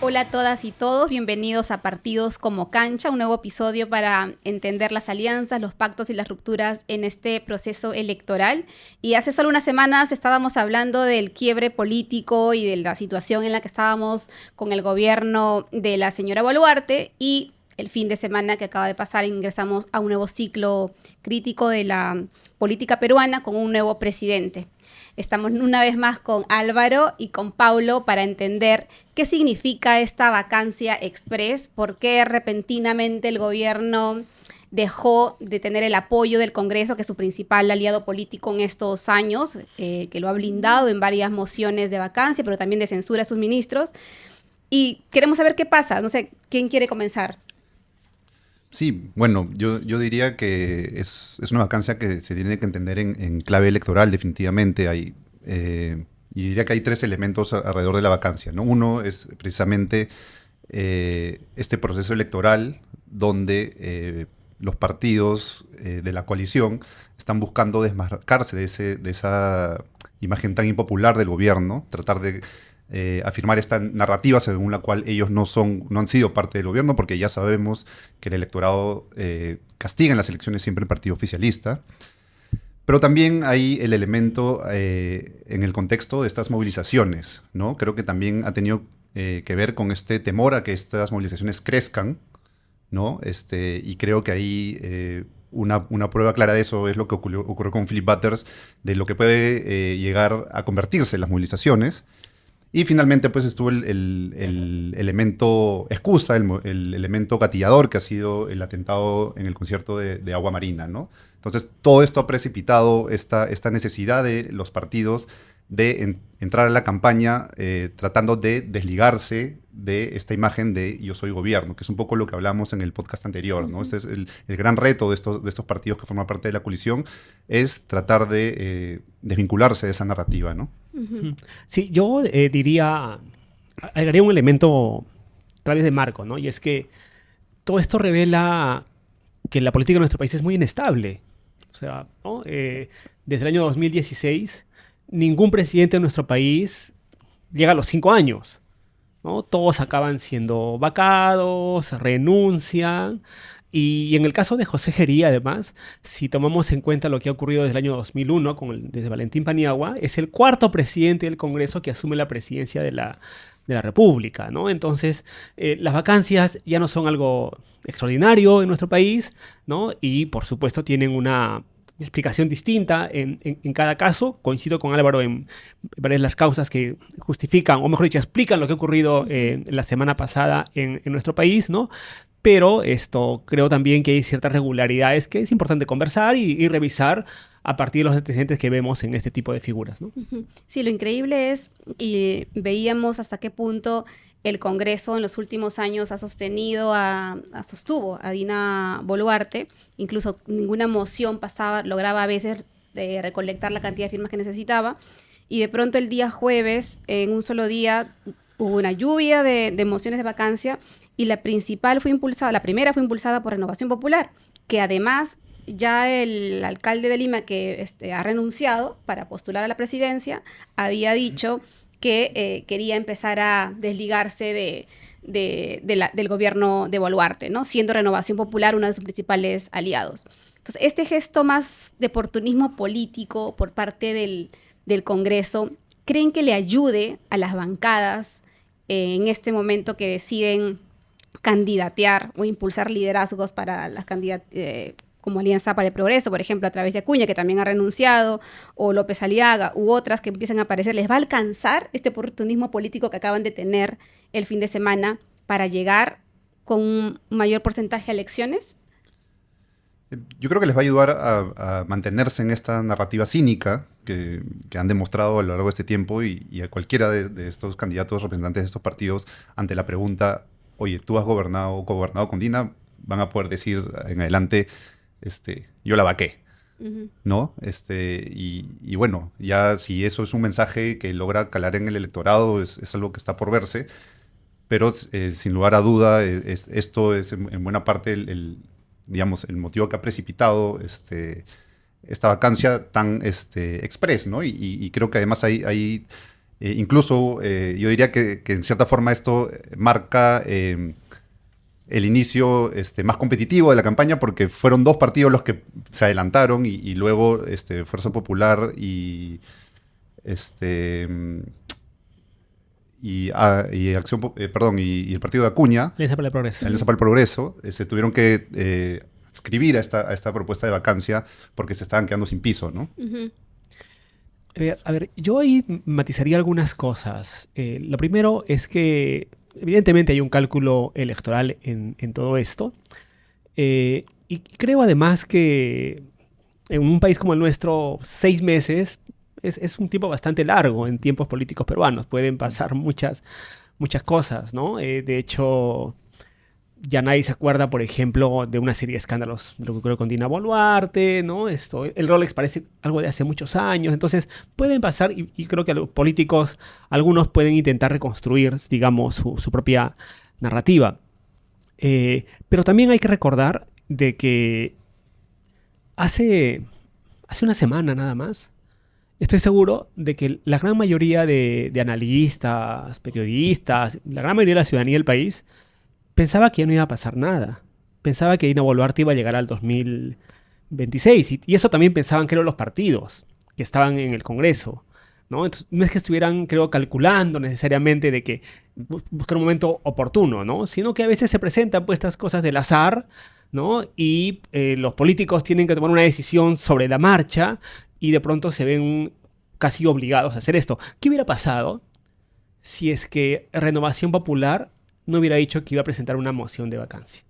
Hola a todas y todos, bienvenidos a Partidos como Cancha, un nuevo episodio para entender las alianzas, los pactos y las rupturas en este proceso electoral. Y hace solo unas semanas estábamos hablando del quiebre político y de la situación en la que estábamos con el gobierno de la señora Boluarte, y el fin de semana que acaba de pasar ingresamos a un nuevo ciclo crítico de la política peruana con un nuevo presidente. Estamos una vez más con Álvaro y con Paulo para entender qué significa esta vacancia express, por qué repentinamente el gobierno dejó de tener el apoyo del Congreso, que es su principal aliado político en estos años, que lo ha blindado en varias mociones de vacancia, pero también de censura a sus ministros. Y queremos saber qué pasa. No sé, ¿quién quiere comenzar? Sí, bueno, yo diría que es una vacancia que se tiene que entender en clave electoral, definitivamente. Y diría que hay tres elementos alrededor de la vacancia, ¿no? Uno es precisamente este proceso electoral donde los partidos de la coalición están buscando desmarcarse de esa imagen tan impopular del gobierno, tratar de afirmar esta narrativa según la cual ellos no han sido parte del gobierno, porque ya sabemos que el electorado castiga en las elecciones siempre el partido oficialista. Pero también hay el elemento en el contexto de estas movilizaciones, ¿no? Creo que también ha tenido que ver con este temor a que estas movilizaciones crezcan, ¿no? Y creo que ahí una prueba clara de eso es lo que ocurrió con Philip Butters, de lo que puede llegar a convertirse en las movilizaciones. Y finalmente pues estuvo el elemento excusa, el elemento gatillador, que ha sido el atentado en el concierto de Agua Marina, ¿no? Entonces todo esto ha precipitado esta necesidad de los partidos de entrar a la campaña tratando de desligarse de esta imagen de yo soy gobierno, que es un poco lo que hablamos en el podcast anterior, ¿no? Este es el gran reto de estos partidos que forman parte de la coalición, es tratar de desvincularse de esa narrativa, ¿no? Sí, yo diría, agregaría un elemento tal vez de marco, ¿no? Y es que todo esto revela que la política de nuestro país es muy inestable. O sea, ¿no? Desde el año 2016, ningún presidente de nuestro país llega a los 5 años, ¿no? Todos acaban siendo vacados, renuncian. Y en el caso de José Gería, además, si tomamos en cuenta lo que ha ocurrido desde el año 2001, desde Valentín Paniagua, es el cuarto presidente del Congreso que asume la presidencia de la República, ¿no? Entonces, las vacancias ya no son algo extraordinario en nuestro país, ¿no? Y, por supuesto, tienen una explicación distinta en cada caso. Coincido con Álvaro en varias de las causas que justifican, o mejor dicho, explican lo que ha ocurrido la semana pasada en nuestro país, ¿no? Pero creo también que hay ciertas regularidades que es importante conversar y revisar a partir de los antecedentes que vemos en este tipo de figuras, ¿no? Sí, lo increíble es, y veíamos hasta qué punto el Congreso en los últimos años ha sostuvo a Dina Boluarte. Incluso ninguna moción lograba a veces recolectar la cantidad de firmas que necesitaba. Y de pronto el día jueves, en un solo día, hubo una lluvia de mociones de vacancia, y la primera fue impulsada por Renovación Popular, que además ya el alcalde de Lima, que ha renunciado para postular a la presidencia, había dicho que quería empezar a desligarse del gobierno de Boluarte, ¿no? Siendo Renovación Popular uno de sus principales aliados. Entonces, este gesto más de oportunismo político por parte del Congreso, ¿creen que le ayude a las bancadas en este momento que deciden candidatear o impulsar liderazgos para las como Alianza para el Progreso, por ejemplo, a través de Acuña, que también ha renunciado, o López Aliaga, u otras que empiezan a aparecer? ¿Les va a alcanzar este oportunismo político que acaban de tener el fin de semana para llegar con un mayor porcentaje a elecciones? Yo creo que les va a ayudar a mantenerse en esta narrativa cínica que han demostrado a lo largo de este tiempo, y a cualquiera de estos candidatos representantes de estos partidos, ante la pregunta, oye, ¿tú has gobernado o cogobernado con Dina?, van a poder decir en adelante, yo la vaqué, ¿no? Y bueno, ya si eso es un mensaje que logra calar en el electorado, es algo que está por verse, pero sin lugar a duda, esto es en buena parte digamos, el motivo que ha precipitado esta vacancia tan express, ¿no? Y creo que además hay Incluso yo diría que en cierta forma esto marca el inicio más competitivo de la campaña, porque fueron dos partidos los que se adelantaron y luego Fuerza Popular este, y Acción, perdón, y el partido de Acuña, Alianza para el Progreso. Alianza para el Progreso, se tuvieron que adscribir a esta propuesta de vacancia porque se estaban quedando sin piso, ¿no? Ujú. A ver, yo ahí matizaría algunas cosas. Lo primero es que evidentemente hay un cálculo electoral en todo esto. Y creo además que en un país como el nuestro, 6 meses es un tiempo bastante largo en tiempos políticos peruanos. Pueden pasar muchas cosas, ¿no? De hecho, ya nadie se acuerda, por ejemplo, de una serie de escándalos, de lo que ocurrió con Dina Boluarte, ¿no? El Rolex parece algo de hace muchos años, entonces pueden pasar y creo que los políticos, algunos pueden intentar reconstruir, digamos, su propia narrativa. Pero también hay que recordar de que hace una semana nada más, estoy seguro de que la gran mayoría de analistas, periodistas, la gran mayoría de la ciudadanía del país pensaba que ya no iba a pasar nada. Pensaba que Dina Boluarte iba a llegar al 2026. Y eso también pensaban, creo, los partidos que estaban en el Congreso, ¿no? Entonces, no es que estuvieran, creo, calculando necesariamente de que buscar un momento oportuno, ¿no? Sino que a veces se presentan pues estas cosas del azar, ¿no? Y los políticos tienen que tomar una decisión sobre la marcha y de pronto se ven casi obligados a hacer esto. ¿Qué hubiera pasado si es que Renovación Popular no hubiera dicho que iba a presentar una moción de vacancia,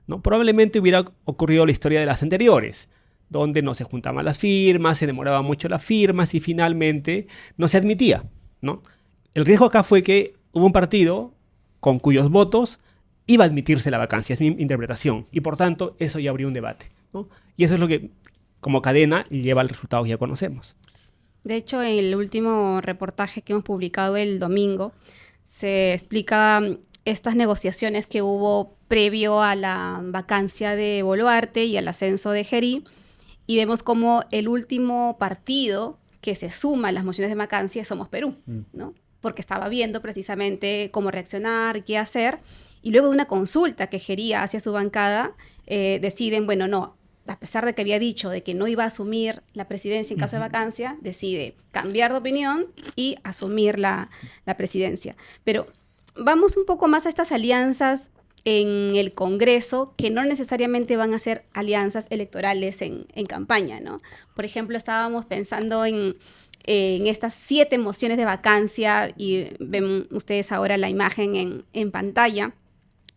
¿no? Probablemente hubiera ocurrido la historia de las anteriores, donde no se juntaban las firmas, se demoraban mucho las firmas y finalmente no se admitía, ¿no? El riesgo acá fue que hubo un partido con cuyos votos iba a admitirse la vacancia, es mi interpretación, y por tanto eso ya abrió un debate, ¿no? Y eso es lo que como cadena lleva al resultado que ya conocemos. De hecho, en el último reportaje que hemos publicado el domingo, se explica estas negociaciones que hubo previo a la vacancia de Boluarte y al ascenso de Gerí, y vemos como el último partido que se suma a las mociones de vacancia es Somos Perú, ¿no? Porque estaba viendo precisamente cómo reaccionar, qué hacer, y luego de una consulta que Gerí hacia su bancada, deciden, bueno, no, a pesar de que había dicho de que no iba a asumir la presidencia en caso de vacancia, decide cambiar de opinión y asumir la presidencia. Pero vamos un poco más a estas alianzas en el Congreso, que no necesariamente van a ser alianzas electorales en campaña, ¿no? Por ejemplo, estábamos pensando en estas 7 mociones de vacancia, y ven ustedes ahora la imagen en pantalla,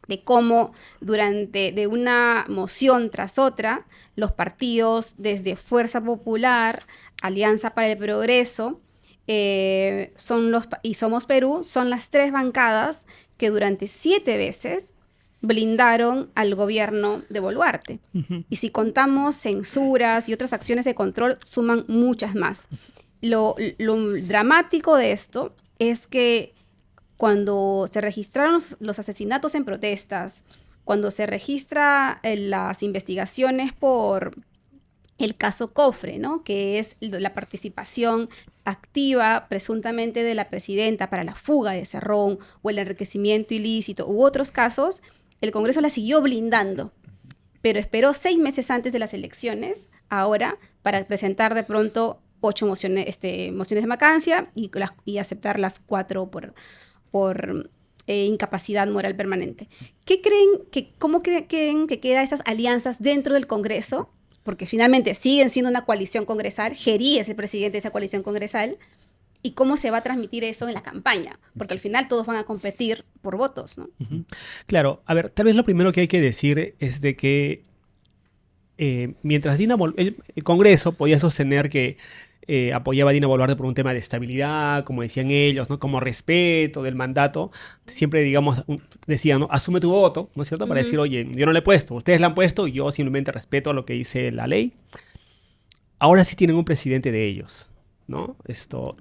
de cómo de una moción tras otra, los partidos desde Fuerza Popular, Alianza para el Progreso, y Somos Perú, son las 3 bancadas que durante 7 veces blindaron al gobierno de Boluarte. Y si contamos censuras y otras acciones de control, suman muchas más. Lo dramático de esto es que cuando se registraron los asesinatos en protestas, cuando se registra las investigaciones por el caso Cofre, ¿no? Que es la participación activa presuntamente de la presidenta para la fuga de Cerrón o el enriquecimiento ilícito u otros casos, el Congreso la siguió blindando, pero esperó 6 meses antes de las elecciones, ahora, para presentar de pronto 8 mociones de vacancia y aceptar las 4 por incapacidad moral permanente. ¿Cómo creen que quedan estas alianzas dentro del Congreso? Porque finalmente siguen siendo una coalición congresal, Gerí es el presidente de esa coalición congresal, y cómo se va a transmitir eso en la campaña, porque al final todos van a competir por votos, ¿no? Claro, a ver, tal vez lo primero que hay que decir es de que mientras el Congreso podía sostener que apoyaba a Dina Boluarte por un tema de estabilidad, como decían ellos, ¿no? Como respeto del mandato, siempre, digamos, decían, ¿no? Asume tu voto, ¿no es cierto? Para decir, oye, yo no le he puesto, ustedes la han puesto, yo simplemente respeto lo que dice la ley. Ahora sí tienen un presidente de ellos, ¿no?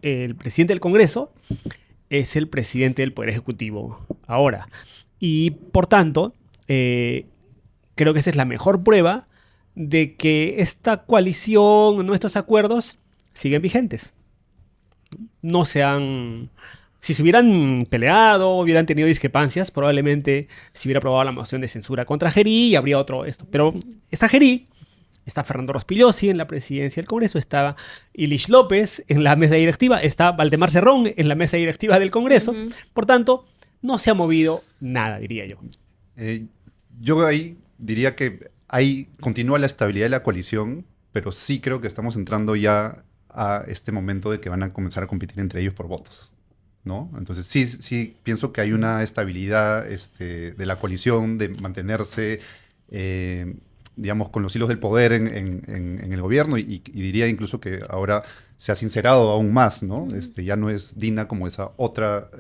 El presidente del Congreso es el presidente del Poder Ejecutivo ahora. Y, por tanto, creo que esa es la mejor prueba de que esta coalición, nuestros acuerdos, siguen vigentes. no se han... Si se hubieran peleado, hubieran tenido discrepancias, probablemente se hubiera aprobado la moción de censura contra Gerí y habría otro esto. Pero está Gerí, está Fernando Rospigliosi en la presidencia del Congreso, está Ilich López en la mesa directiva, está Valdemar Cerrón en la mesa directiva del Congreso. Por tanto, no se ha movido nada, diría yo. Yo ahí diría que ahí continúa la estabilidad de la coalición, pero sí creo que estamos entrando ya a este momento de que van a comenzar a competir entre ellos por votos, ¿no? Entonces sí pienso que hay una estabilidad de la coalición, de mantenerse, digamos, con los hilos del poder en el gobierno y diría incluso que ahora se ha sincerado aún más, ¿no? Ya no es Dina como esa otra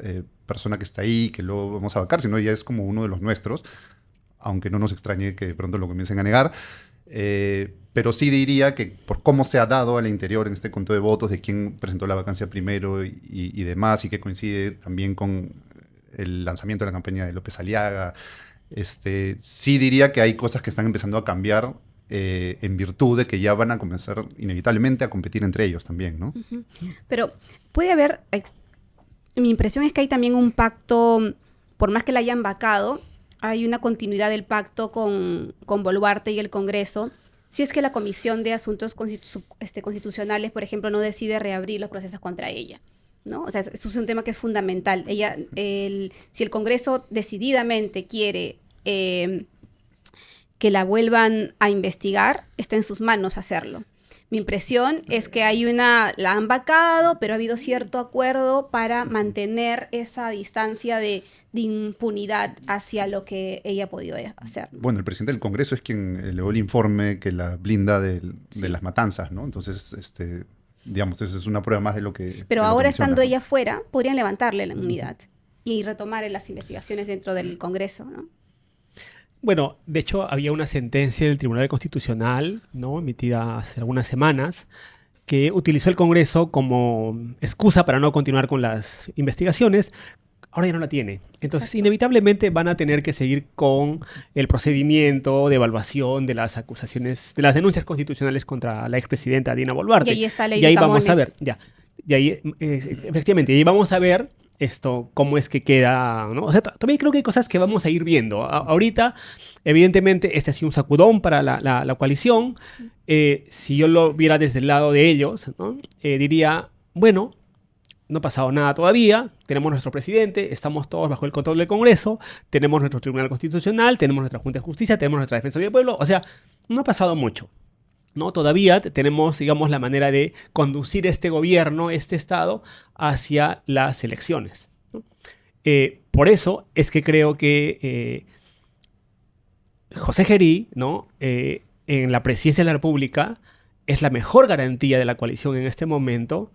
persona que está ahí, que luego vamos a vacar, sino ya es como uno de los nuestros, aunque no nos extrañe que de pronto lo comiencen a negar. Pero sí diría que por cómo se ha dado al interior en este conteo de votos, de quién presentó la vacancia primero y demás, y que coincide también con el lanzamiento de la campaña de López Aliaga, sí diría que hay cosas que están empezando a cambiar en virtud de que ya van a comenzar inevitablemente a competir entre ellos también, ¿no? Pero puede haber, mi impresión es que hay también un pacto, por más que la hayan vacado, hay una continuidad del pacto con Boluarte y el Congreso, si es que la Comisión de Asuntos Constitucionales, por ejemplo, no decide reabrir los procesos contra ella, ¿no? O sea, eso es un tema que es fundamental. Si el Congreso decididamente quiere que la vuelvan a investigar, está en sus manos hacerlo. Mi impresión es que la han vacado, pero ha habido cierto acuerdo para mantener esa distancia de impunidad hacia lo que ella ha podido hacer. Bueno, el presidente del Congreso es quien elevó el informe que la blinda de las matanzas, ¿no? Entonces, digamos, eso es una prueba más de lo que... Pero de lo ahora, que menciona, estando ¿no? ella fuera, podrían levantarle la inmunidad y retomar las investigaciones dentro del Congreso, ¿no? Bueno, de hecho había una sentencia del Tribunal Constitucional, ¿no?, emitida hace algunas semanas, que utilizó el Congreso como excusa para no continuar con las investigaciones. Ahora ya no la tiene. Entonces, Exacto. Inevitablemente van a tener que seguir con el procedimiento de evaluación de las acusaciones, de las denuncias constitucionales contra la expresidenta Dina Boluarte. Y ahí está Lady Y ahí Camones. vamos a ver, ya. Y ahí, efectivamente, y ahí vamos a ver cómo es que queda, ¿no? O sea, también creo que hay cosas que vamos a ir viendo. Ahorita, evidentemente, este ha sido un sacudón para la coalición. Si yo lo viera desde el lado de ellos, ¿no?, diría, bueno, no ha pasado nada todavía, tenemos nuestro presidente, estamos todos bajo el control del Congreso, tenemos nuestro Tribunal Constitucional, tenemos nuestra Junta de Justicia, tenemos nuestra Defensoría del Pueblo, o sea, no ha pasado mucho, ¿no? Todavía tenemos, digamos, la manera de conducir este gobierno, este Estado, hacia las elecciones, ¿no? Por eso es que creo que José Gerí, ¿no?, en la presidencia de la República es la mejor garantía de la coalición en este momento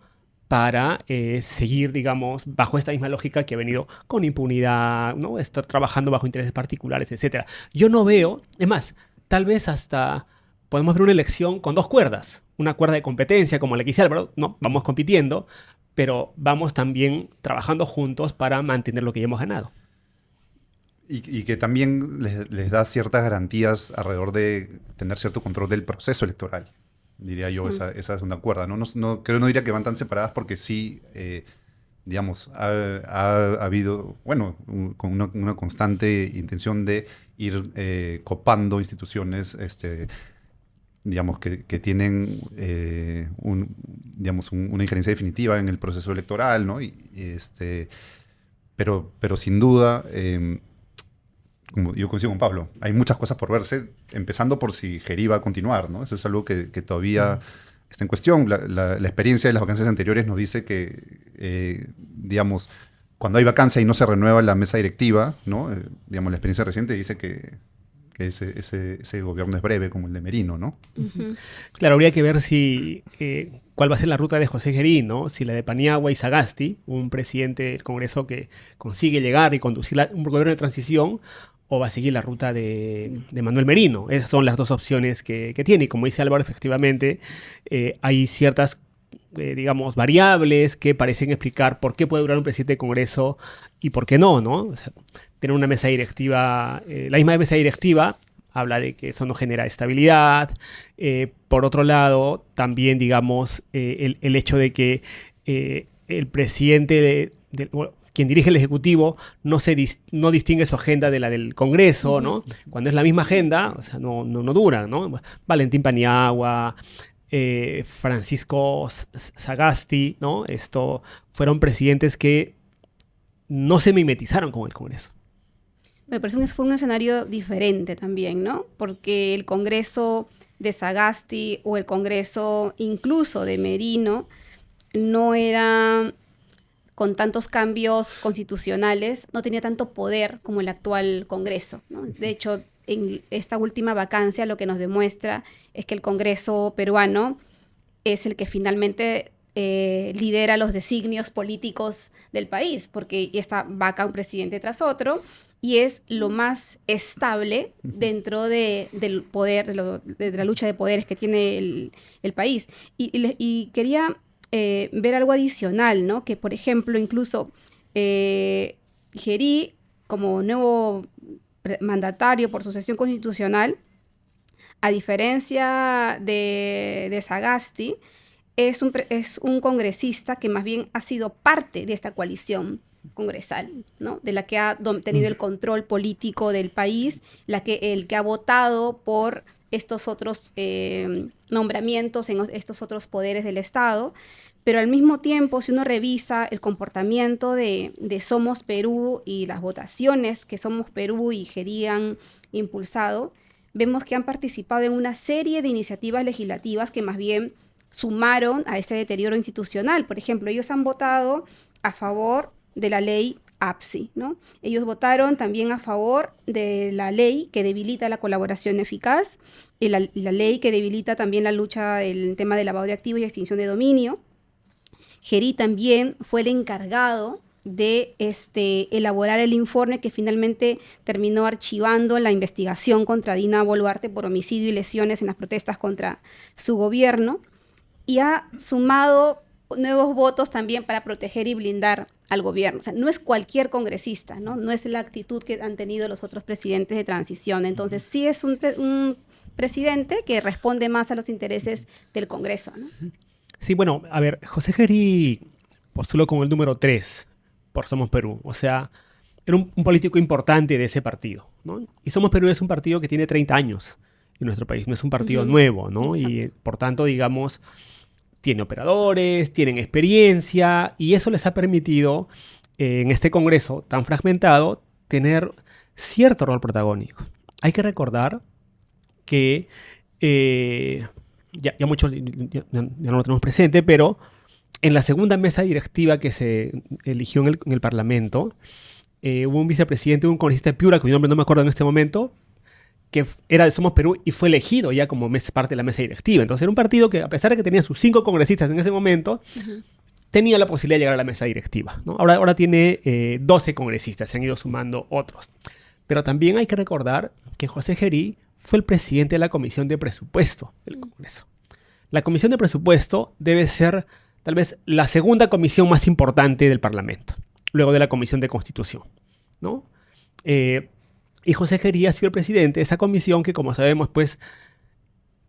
para seguir, digamos, bajo esta misma lógica que ha venido con impunidad, ¿no?, estar trabajando bajo intereses particulares, etc. Yo no veo, es más, tal vez hasta podemos ver una elección con dos cuerdas, una cuerda de competencia como la que dice Álvaro, ¿no?, vamos compitiendo, pero vamos también trabajando juntos para mantener lo que ya hemos ganado. Y que también les da ciertas garantías alrededor de tener cierto control del proceso electoral. Diría yo, esa es una cuerda. No diría que van tan separadas porque sí, digamos, ha habido, bueno, con una constante intención de ir copando instituciones, digamos, que tienen una injerencia definitiva en el proceso electoral, ¿no? Pero sin duda, como yo coincido con Pablo, hay muchas cosas por verse, empezando por si Gerí va a continuar, ¿no? Eso es algo que todavía está en cuestión. La experiencia de las vacancias anteriores nos dice que, digamos, cuando hay vacancia y no se renueva la mesa directiva, ¿no? Digamos, la experiencia reciente dice que ese gobierno es breve, como el de Merino, ¿no? Uh-huh. Claro, habría que ver cuál va a ser la ruta de José Gerí, ¿no? Si la de Paniagua y Sagasti, un presidente del Congreso que consigue llegar y conducir un gobierno de transición, o va a seguir la ruta de Manuel Merino. Esas son las dos opciones que tiene. Y como dice Álvaro, efectivamente, hay ciertas, digamos, variables que parecen explicar por qué puede durar un presidente de Congreso y por qué no, ¿no? O sea, tener una mesa directiva, la misma mesa directiva habla de que eso no genera estabilidad. Por otro lado, también, digamos, el hecho de que el presidente, bueno, quien dirige el Ejecutivo, no distingue su agenda de la del Congreso, ¿no? Cuando es la misma agenda, o sea, no dura, ¿no? Valentín Paniagua, Francisco Sagasti, ¿no? Fueron presidentes que no se mimetizaron con el Congreso. Me parece que fue un escenario diferente también, ¿no? Porque el Congreso de Sagasti o el Congreso incluso de Merino no era con tantos cambios constitucionales, no tenía tanto poder como el actual Congreso, ¿no? De hecho, en esta última vacancia lo que nos demuestra es que el Congreso peruano es el que finalmente lidera los designios políticos del país, porque esta vaca un presidente tras otro, y es lo más estable dentro del poder, de la lucha de poderes que tiene el país. Y quería ver algo adicional, ¿no? Que, por ejemplo, incluso Gerí, como nuevo mandatario por sucesión constitucional, a diferencia de Sagasti, es un congresista que más bien ha sido parte de esta coalición congresal, ¿no? De la que ha tenido el control político del país, el que ha votado por estos otros nombramientos en estos otros poderes del Estado. Pero al mismo tiempo, si uno revisa el comportamiento de Somos Perú y las votaciones que Somos Perú y Gerí han impulsado, vemos que han participado en una serie de iniciativas legislativas que más bien sumaron a este deterioro institucional. Por ejemplo, ellos han votado a favor de la ley APSI, ¿no? Ellos votaron también a favor de la ley que debilita la colaboración eficaz, y la ley que debilita también la lucha, el tema de lavado de activos y extinción de dominio. Gerí también fue el encargado de elaborar el informe que finalmente terminó archivando la investigación contra Dina Boluarte por homicidio y lesiones en las protestas contra su gobierno, y ha sumado nuevos votos también para proteger y blindar al gobierno. O sea, no es cualquier congresista, ¿no? No es la actitud que han tenido los otros presidentes de transición. Entonces, sí es un presidente que responde más a los intereses del Congreso, ¿no? Sí, bueno, a ver, José Gerí postuló con el número 3 por Somos Perú. O sea, era un político importante de ese partido, ¿no? Y Somos Perú es un partido que tiene 30 años en nuestro país, no es un partido nuevo, ¿no? Exacto. Y por tanto, digamos, tiene operadores, tienen experiencia, y eso les ha permitido, en este Congreso tan fragmentado, tener cierto rol protagónico. Hay que recordar que ya muchos ya no lo tenemos presente, pero en la segunda mesa directiva que se eligió en el Parlamento, hubo un vicepresidente, un congresista de Piura, cuyo nombre no me acuerdo en este momento, que era de Somos Perú y fue elegido ya como parte de la mesa directiva. Entonces era un partido que, a pesar de que tenía sus 5 congresistas en ese momento, tenía la posibilidad de llegar a la mesa directiva, ¿no? Ahora tiene 12 congresistas, se han ido sumando otros. Pero también hay que recordar que José Gerí fue el presidente de la Comisión de Presupuesto del Congreso. La Comisión de Presupuesto debe ser tal vez la segunda comisión más importante del Parlamento, luego de la Comisión de Constitución, ¿no? Y José Gerí ha sido el presidente de esa comisión que, como sabemos, pues,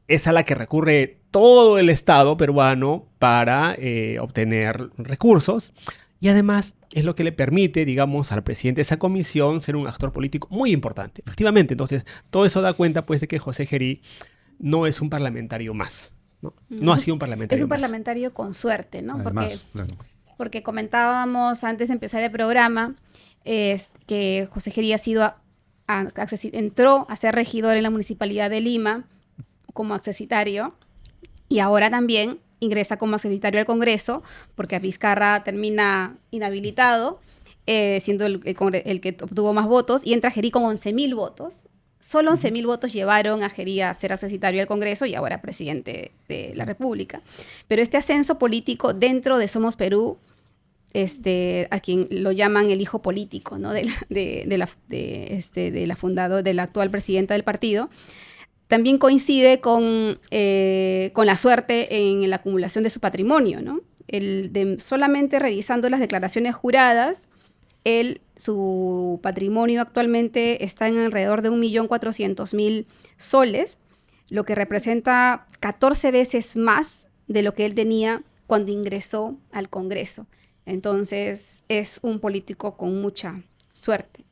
es a la que recurre todo el Estado peruano para obtener recursos. Y además es lo que le permite, digamos, al presidente de esa comisión ser un actor político muy importante. Efectivamente, entonces, todo eso da cuenta, pues, de que José Gerí no es un parlamentario más, ¿no? No ha sido un parlamentario más. Es un parlamentario con suerte, ¿no? Además, Porque comentábamos antes de empezar el programa que José Gerí entró a ser regidor en la Municipalidad de Lima como accesitario, y ahora también ingresa como accesitario al Congreso, porque a Vizcarra termina inhabilitado, siendo el que obtuvo más votos, y entra Gerí con 11.000 votos. Solo 11.000 votos llevaron a Gerí a ser accesitario al Congreso y ahora presidente de la República. Pero este ascenso político dentro de Somos Perú, a quien lo llaman el hijo político, ¿no? de la actual presidenta del partido, también coincide con la suerte en la acumulación de su patrimonio, ¿no? Solamente revisando las declaraciones juradas, su patrimonio actualmente está en alrededor de 1.400.000 soles, lo que representa 14 veces más de lo que él tenía cuando ingresó al Congreso. Entonces es un político con mucha suerte.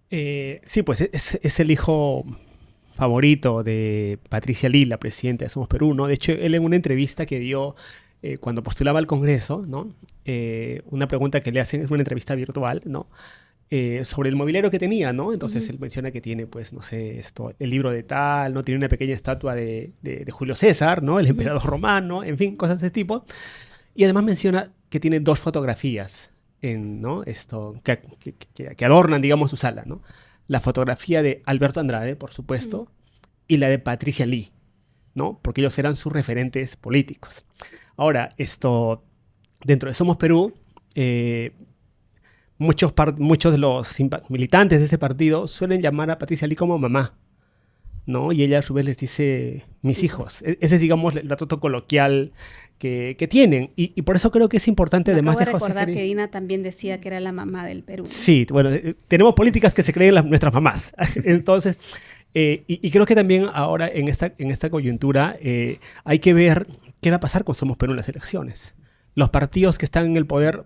Sí, pues es el hijo favorito de Patricia Lee, la presidenta de Somos Perú, ¿no? De hecho, él en una entrevista que dio cuando postulaba al Congreso, ¿no? Una pregunta que le hacen es una entrevista virtual, ¿no? Sobre el mobiliario que tenía, ¿no? Entonces él menciona que tiene, pues, no sé, el libro de tal, ¿no? Tiene una pequeña estatua de Julio César, ¿no? El emperador romano, en fin, cosas de ese tipo. Y además menciona que tiene 2 fotografías ¿no? que adornan, digamos, su sala, ¿no? La fotografía de Alberto Andrade, por supuesto, y la de Patricia Lee, ¿no? Porque ellos eran sus referentes políticos. Ahora, dentro de Somos Perú, muchos de los militantes de ese partido suelen llamar a Patricia Lee como mamá, ¿no? Y ella a su vez les dice mis hijos. Ese es, digamos, el trato coloquial que tienen. Y por eso creo que es importante, además de José recordar Geri. que Dina también decía que era la mamá del Perú, ¿no? Sí, bueno, tenemos políticas que se creen nuestras mamás. Entonces, y creo que también ahora en esta coyuntura hay que ver qué va a pasar con Somos Perú en las elecciones. Los partidos que están en el poder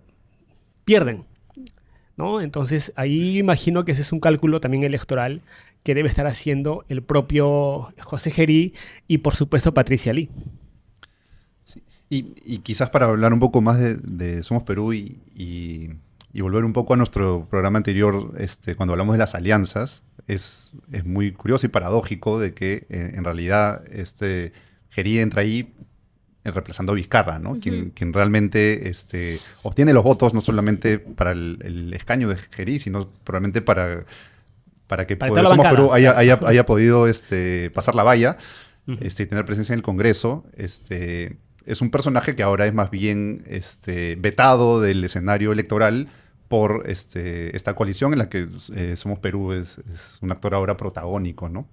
pierden, ¿no? Entonces, ahí imagino que ese es un cálculo también electoral que debe estar haciendo el propio José Geri y, por supuesto, Patricia Lee. Sí. Y quizás para hablar un poco más de Somos Perú y volver un poco a nuestro programa anterior, cuando hablamos de las alianzas, es muy curioso y paradójico de que en realidad Geri entra ahí reemplazando a Vizcarra, ¿no? Quien realmente obtiene los votos no solamente para el escaño de Geri, sino probablemente para que Somos Perú haya podido pasar la valla y tener presencia en el Congreso. Es un personaje que ahora es más bien vetado del escenario electoral por esta coalición en la que Somos Perú es un actor ahora protagónico, ¿no?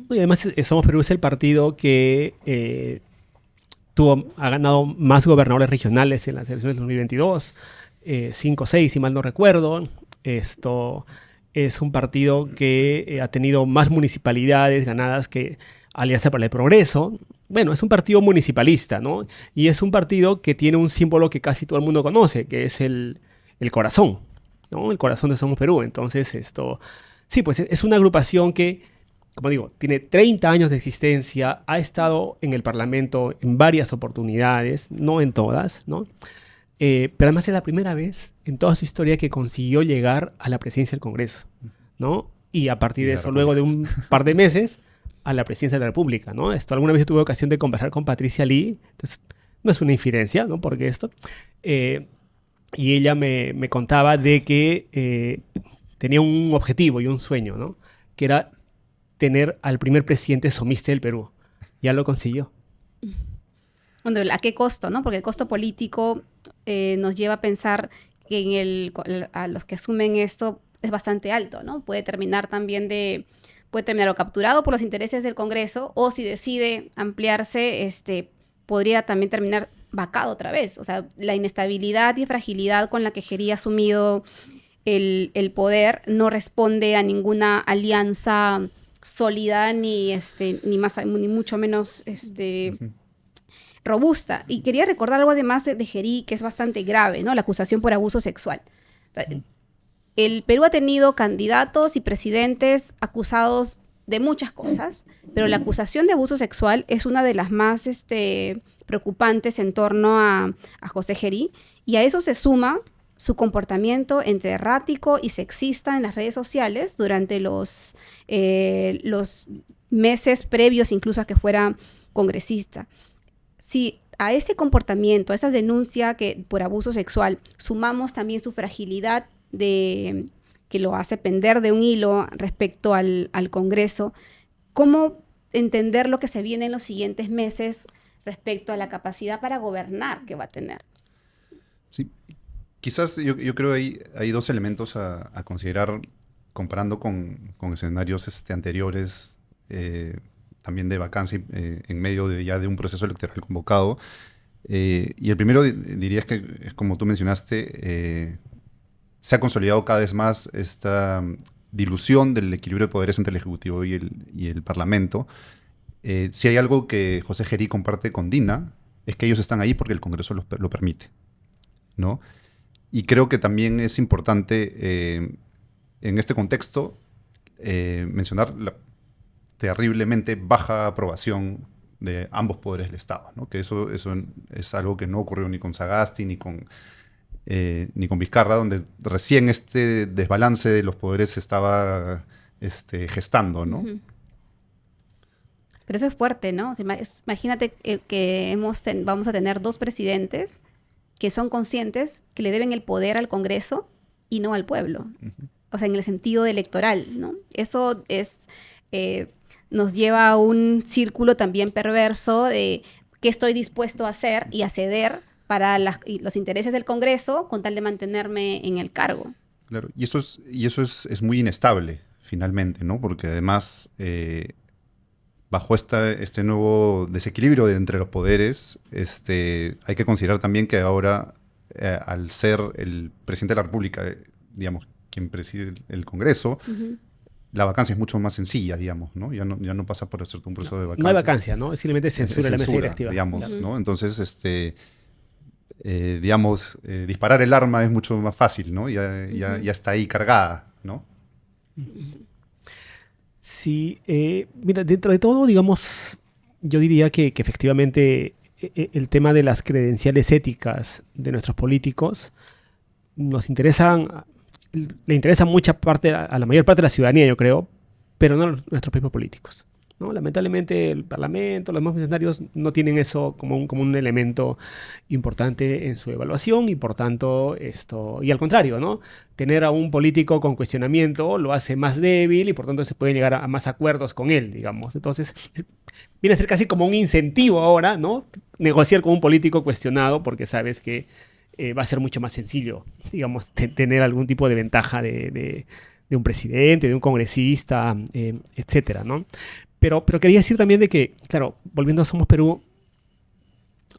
Y además Somos Perú es el partido que ha ganado más gobernadores regionales en las elecciones del 2022, 5 o 6 si mal no recuerdo. Esto es un partido que ha tenido más municipalidades ganadas que Alianza para el Progreso. Bueno, es un partido municipalista, ¿no? Y es un partido que tiene un símbolo que casi todo el mundo conoce, que es el corazón, ¿no? El corazón de Somos Perú. Entonces, sí, pues es una agrupación que, como digo, tiene 30 años de existencia, ha estado en el Parlamento en varias oportunidades, no en todas, ¿no? Pero además es la primera vez en toda su historia que consiguió llegar a la presidencia del Congreso, ¿no? Y a partir de eso, luego de un par de meses, a la presidencia de la República, ¿no? Alguna vez yo tuve ocasión de conversar con Patricia Lee, entonces no es una infidencia, ¿no? Porque y ella me contaba de que tenía un objetivo y un sueño, ¿no? Que era tener al primer presidente somiste del Perú. Ya lo consiguió. Bueno, ¿a qué costo, no? Porque el costo político nos lleva a pensar que a los que asumen esto es bastante alto, ¿no? Puede terminar o capturado por los intereses del Congreso, o si decide ampliarse, podría también terminar vacado otra vez. O sea, la inestabilidad y fragilidad con la que Geri ha asumido el poder no responde a ninguna alianza sólida ni mucho menos robusta. Y quería recordar algo además de Geri que es bastante grave, ¿no? La acusación por abuso sexual. O sea, el Perú ha tenido candidatos y presidentes acusados de muchas cosas, pero la acusación de abuso sexual es una de las más preocupantes en torno a José Geri, y a eso se suma su comportamiento entre errático y sexista en las redes sociales durante los meses previos incluso a que fuera congresista. Si a ese comportamiento, a esa denuncia por abuso sexual, sumamos también su fragilidad que lo hace pender de un hilo respecto al Congreso, ¿cómo entender lo que se viene en los siguientes meses respecto a la capacidad para gobernar que va a tener? Sí, quizás yo creo que hay 2 elementos a considerar comparando con escenarios anteriores, también de vacancia en medio de un proceso electoral convocado. Y el primero diría es que, como tú mencionaste, se ha consolidado cada vez más esta dilución del equilibrio de poderes entre el Ejecutivo y el Parlamento. Si hay algo que José Geri comparte con Dina, es que ellos están ahí porque el Congreso lo permite, ¿no? Y creo que también es importante en este contexto mencionar la terriblemente baja aprobación de ambos poderes del Estado, ¿no? Que eso es algo que no ocurrió ni con Sagasti ni con Vizcarra, donde recién este desbalance de los poderes se estaba gestando, ¿no? Ujú. Pero eso es fuerte, ¿no? O sea, imagínate que vamos a tener dos presidentes que son conscientes que le deben el poder al Congreso y no al pueblo. O sea, en el sentido electoral, ¿no? Eso nos lleva a un círculo también perverso de qué estoy dispuesto a hacer y a ceder para los intereses del Congreso con tal de mantenerme en el cargo. Claro, y eso es muy inestable, finalmente, ¿no? Porque además, bajo este nuevo desequilibrio entre los poderes, hay que considerar también que ahora, al ser el presidente de la República, digamos, quien preside el Congreso, la vacancia es mucho más sencilla, digamos, ¿no? Ya no pasa por hacerte un proceso de vacancia. No hay vacancia, ¿no? Es simplemente censura de la mesa directiva. Digamos, ¿no? Entonces, digamos, disparar el arma es mucho más fácil, ¿no? Ya está ahí cargada, ¿no? Sí, mira, dentro de todo, digamos, yo diría que efectivamente el tema de las credenciales éticas de nuestros políticos le interesa mucha parte, a la mayor parte de la ciudadanía, yo creo, pero no a nuestros propios políticos, ¿no? Lamentablemente el Parlamento, los demás funcionarios no tienen eso como un elemento importante en su evaluación y por tanto y al contrario, ¿no? Tener a un político con cuestionamiento lo hace más débil y por tanto se pueden llegar a más acuerdos con él, digamos. Entonces viene a ser casi como un incentivo ahora, ¿no? Negociar con un político cuestionado porque sabes que va a ser mucho más sencillo, digamos, tener algún tipo de ventaja de un presidente, de un congresista, etcétera, ¿no? Pero quería decir también de que, claro, volviendo a Somos Perú,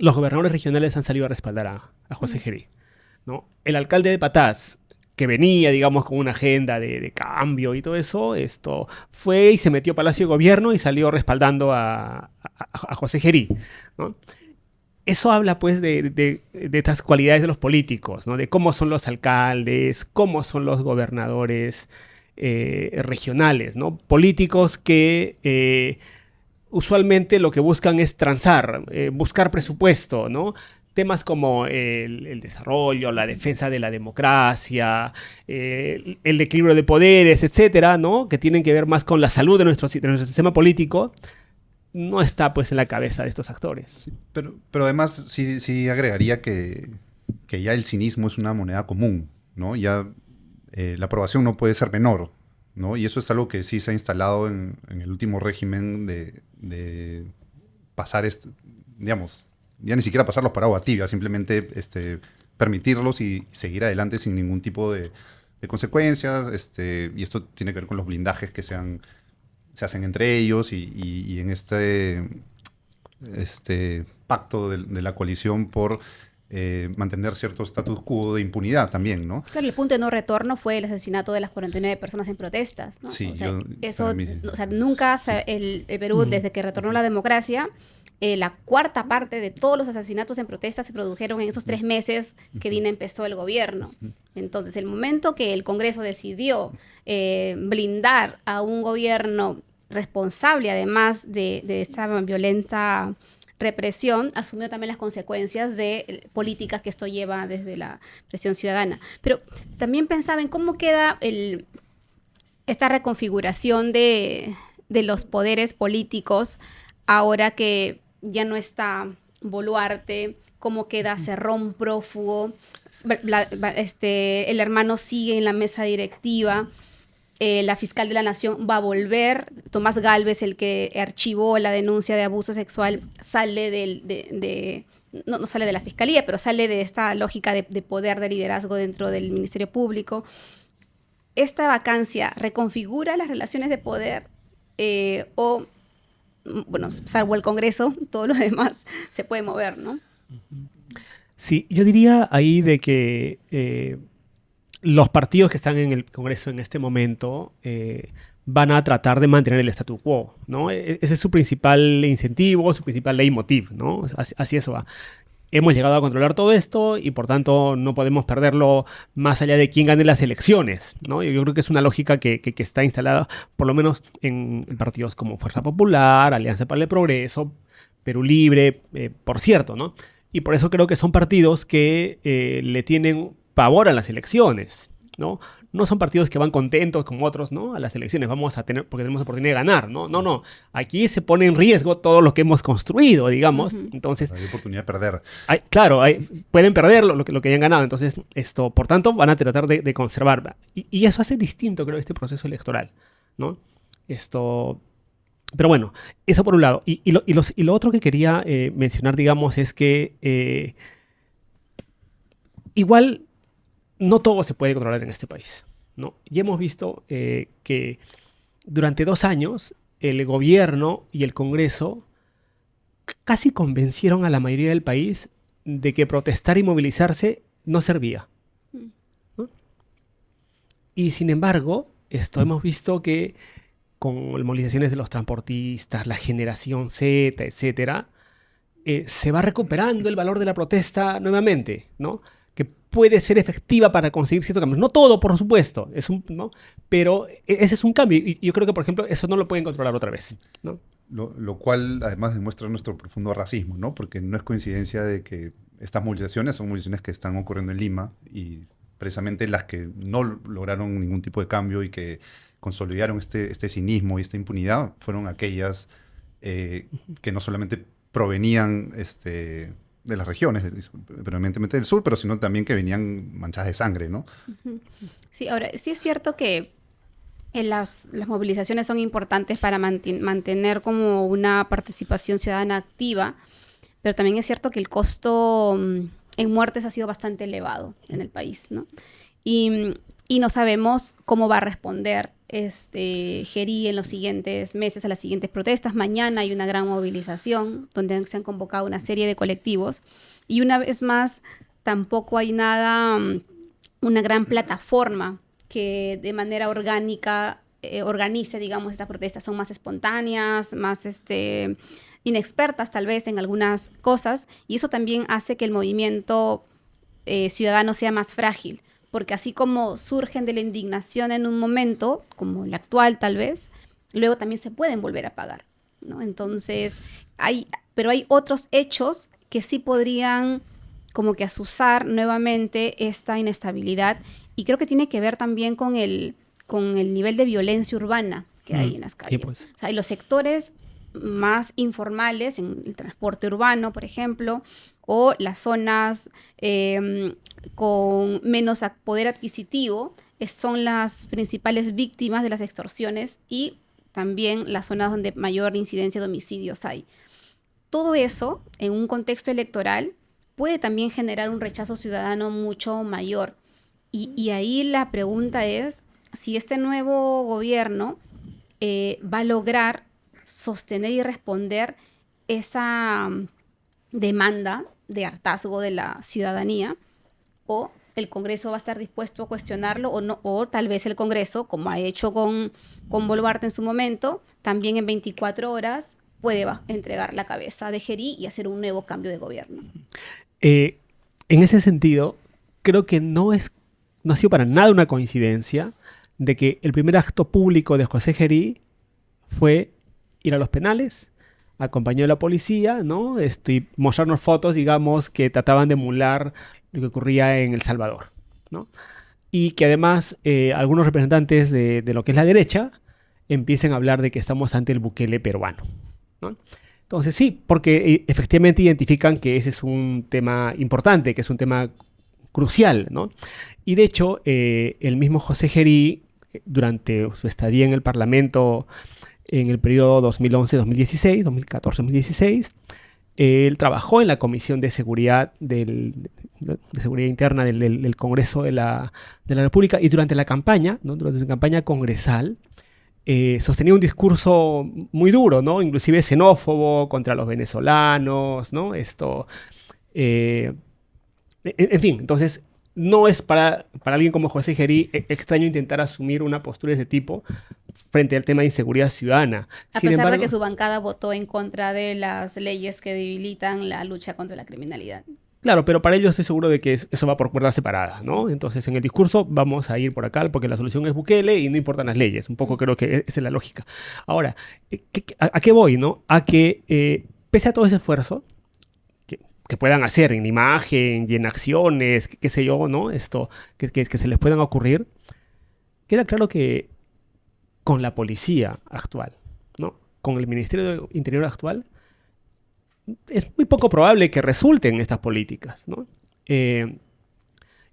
los gobernadores regionales han salido a respaldar a José Gerí, ¿no? El alcalde de Patás, que venía, digamos, con una agenda de cambio y todo eso, fue y se metió a Palacio de Gobierno y salió respaldando a José Gerí, ¿no? Eso habla, pues, de estas cualidades de los políticos, ¿no? De cómo son los alcaldes, cómo son los gobernadores regionales, ¿no? Políticos que usualmente lo que buscan es transar, buscar presupuesto, ¿no? Temas como el desarrollo, la defensa de la democracia, el equilibrio de poderes, etcétera, ¿no? Que tienen que ver más con la salud de nuestro sistema político, no está pues en la cabeza de estos actores. Sí, pero además sí agregaría que ya el cinismo es una moneda común, ¿no? Ya la aprobación no puede ser menor, ¿no? Y eso es algo que sí se ha instalado en el último régimen de pasar, digamos, ya ni siquiera pasarlos para agua tibia, simplemente permitirlos y seguir adelante sin ningún tipo de consecuencias, y esto tiene que ver con los blindajes que se hacen entre ellos y en este pacto de la coalición por mantener cierto status quo de impunidad también, ¿no? Claro, el punto de no retorno fue el asesinato de las 49 personas en protestas, ¿no? Sí, o sea, nunca el Perú, desde que retornó la democracia, la cuarta parte de todos los asesinatos en protestas se produjeron en esos 3 meses que empezó el gobierno. Entonces, el momento que el Congreso decidió blindar a un gobierno responsable, además de esta violenta represión, asumió también las consecuencias de políticas que esto lleva desde la presión ciudadana. Pero también pensaba en cómo queda esta reconfiguración de los poderes políticos ahora que ya no está Boluarte, cómo queda Cerrón prófugo, el hermano sigue en la mesa directiva. La fiscal de la Nación va a volver. Tomás Gálvez, el que archivó la denuncia de abuso sexual, sale no sale de la fiscalía, pero sale de esta lógica de poder, de liderazgo dentro del Ministerio Público. ¿Esta vacancia reconfigura las relaciones de poder o, bueno, salvo el Congreso, todo lo demás se puede mover, ¿no? Sí, yo diría ahí de que los partidos que están en el Congreso en este momento van a tratar de mantener el statu quo, ¿no? Ese es su principal incentivo, su principal leitmotiv, ¿no? Así eso va. Hemos llegado a controlar todo esto y por tanto no podemos perderlo más allá de quién gane las elecciones, ¿no? Yo creo que es una lógica que está instalada por lo menos en partidos como Fuerza Popular, Alianza para el Progreso, Perú Libre, por cierto, ¿no? Y por eso creo que son partidos que le tienen pavor a las elecciones, ¿no? No son partidos que van contentos como otros, ¿no? A las elecciones vamos a tener, porque tenemos oportunidad de ganar, ¿no? No. Aquí se pone en riesgo todo lo que hemos construido, digamos. Entonces, Hay oportunidad de perder. claro, pueden perder lo que hayan ganado. Entonces, por tanto, van a tratar de conservar. Y eso hace distinto, creo, este proceso electoral, ¿no? Pero bueno, eso por un lado. Y lo otro que quería mencionar, digamos, es que igual no todo se puede controlar en este país, ¿no? Y hemos visto que durante 2 años el gobierno y el Congreso casi convencieron a la mayoría del país de que protestar y movilizarse no servía, ¿no? Y sin embargo, hemos visto que con movilizaciones de los transportistas, la generación Z, etcétera, se va recuperando el valor de la protesta nuevamente, ¿no? Que puede ser efectiva para conseguir ciertos cambios. No todo, por supuesto, ¿no? Pero ese es un cambio. Y yo creo que, por ejemplo, eso no lo pueden controlar otra vez, ¿no? Lo cual además demuestra nuestro profundo racismo, ¿no? Porque no es coincidencia de que estas movilizaciones son movilizaciones que están ocurriendo en Lima y precisamente las que no lograron ningún tipo de cambio y que consolidaron este cinismo y esta impunidad fueron aquellas que no solamente provenían de las regiones, predominantemente del sur, pero sino también que venían manchadas de sangre, ¿no? Sí, ahora, sí es cierto que las movilizaciones son importantes para mantener como una participación ciudadana activa, pero también es cierto que el costo en muertes ha sido bastante elevado en el país, ¿no? Y no sabemos cómo va a responder Gerí en los siguientes meses a las siguientes protestas. Mañana hay una gran movilización donde se han convocado una serie de colectivos y una vez más tampoco hay nada, una gran plataforma que de manera orgánica organice, digamos, estas protestas. Son más espontáneas, más inexpertas tal vez en algunas cosas, y eso también hace que el movimiento ciudadano sea más frágil, porque así como surgen de la indignación en un momento, como el actual tal vez, luego también se pueden volver a apagar, ¿no? Entonces, pero hay otros hechos que sí podrían como que azuzar nuevamente esta inestabilidad, y creo que tiene que ver también con el nivel de violencia urbana que hay en las calles. Sí, pues. O sea, hay los sectores más informales, en el transporte urbano, por ejemplo, o las zonas con menos poder adquisitivo, son las principales víctimas de las extorsiones y también las zonas donde mayor incidencia de homicidios hay. Todo eso, en un contexto electoral, puede también generar un rechazo ciudadano mucho mayor. Y ahí la pregunta es si este nuevo gobierno va a lograr sostener y responder esa demanda de hartazgo de la ciudadanía, o el Congreso va a estar dispuesto a cuestionarlo, o no, o tal vez el Congreso, como ha hecho con Boluarte en su momento, también en 24 horas puede entregar la cabeza de Gerí y hacer un nuevo cambio de gobierno. En ese sentido, creo que no ha sido para nada una coincidencia de que el primer acto público de José Gerí fue ir a los penales, acompañó a la policía, ¿no? Y mostrarnos fotos, digamos, que trataban de emular lo que ocurría en El Salvador, ¿no? Y que además algunos representantes de lo que es la derecha empiecen a hablar de que estamos ante el Bukele peruano, ¿no? Entonces sí, porque efectivamente identifican que ese es un tema importante, que es un tema crucial, ¿no? Y de hecho, el mismo José Gerí, durante su estadía en el Parlamento en el periodo 2011-2016, 2014-2016, él trabajó en la Comisión de Seguridad, de Seguridad Interna del Congreso de la República, y durante la campaña, ¿no? Durante su campaña congresal, sostenía un discurso muy duro, ¿no? Inclusive xenófobo contra los venezolanos, ¿no? En fin, entonces no es para alguien como José Gerí extraño intentar asumir una postura de ese tipo frente al tema de inseguridad ciudadana. A Sin pesar de embargo, que su bancada votó en contra de las leyes que debilitan la lucha contra la criminalidad. claro, pero para ellos estoy seguro de que eso va por cuerdas separadas, ¿no? Entonces, en el discurso vamos a ir por acá porque la solución es Bukele y no importan las leyes. Un poco creo que esa es la lógica. Ahora, ¿a qué voy, no? A que pese a todo ese esfuerzo que puedan hacer en imagen y en acciones, qué sé yo, ¿no? Esto, que se les puedan ocurrir, queda claro que con la policía actual, ¿no? Con el Ministerio del Interior actual, es muy poco probable que resulten estas políticas, ¿no?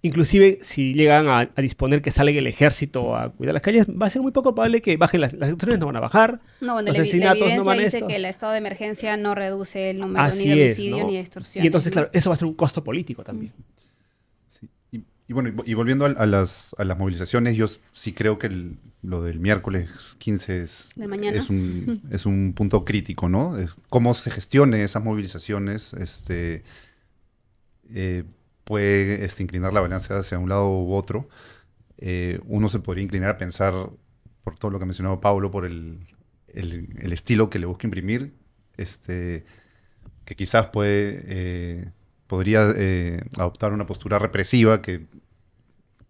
Inclusive si llegan a disponer que salga el ejército a cuidar las calles, va a ser muy poco probable que bajen las extorsiones, no van a bajar, No, bueno, los la asesinatos evidencia no van a dice esto. que el estado de emergencia no reduce el número ni Así de es, homicidio ¿no? ni de extorsión. Y entonces, claro, eso va a ser un costo político también. Sí. Y bueno, y volviendo a las movilizaciones, yo sí creo que lo del miércoles 15 De mañana. es un punto crítico, ¿no? Es cómo se gestione esas movilizaciones, puede inclinar la balanza hacia un lado u otro. Uno se podría inclinar a pensar, por todo lo que ha mencionado Pablo, por el estilo que le busca imprimir, que quizás podría adoptar una postura represiva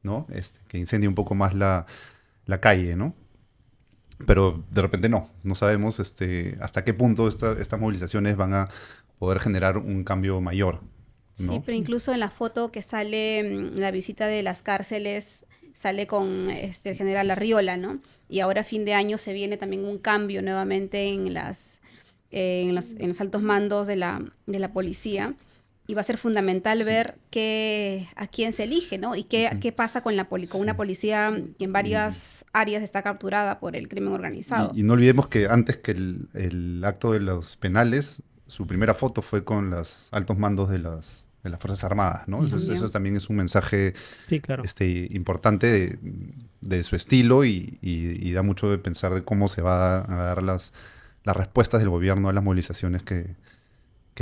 ¿no? Que incendie un poco más la calle, ¿no? Pero de repente no sabemos hasta qué punto estas movilizaciones van a poder generar un cambio mayor, ¿no? Sí, pero incluso en la foto que sale la visita de las cárceles, sale con el general Arriola, ¿no? Y ahora a fin de año se viene también un cambio nuevamente en los altos mandos de la policía. Y va a ser fundamental ver a quién se elige, ¿no? Y qué pasa con con una policía que en varias áreas está capturada por el crimen organizado. Y no olvidemos que antes que el acto de los penales, su primera foto fue con los altos mandos de las Fuerzas Armadas, ¿no? Eso también es un mensaje Sí, claro. importante de su estilo y da mucho de pensar de cómo se va a dar las respuestas del gobierno a las movilizaciones que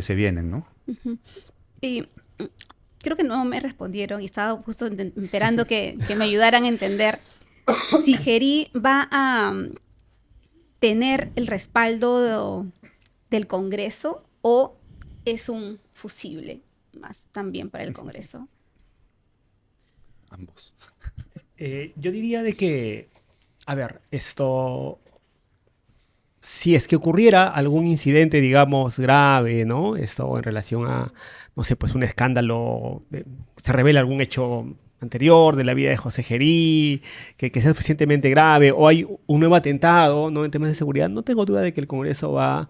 se vienen, ¿no? Uh-huh. Y creo que no me respondieron y estaba justo esperando que me ayudaran a entender si Gerí va a tener el respaldo del Congreso o es un fusible más también para el Congreso. Ambos. Yo diría de que, a ver, si es que ocurriera algún incidente, digamos, grave, ¿no? Esto en relación a, no sé, pues un escándalo, se revela algún hecho anterior de la vida de José Gerí, que sea suficientemente grave, o hay un nuevo atentado, ¿no? En temas de seguridad, no tengo duda de que el Congreso va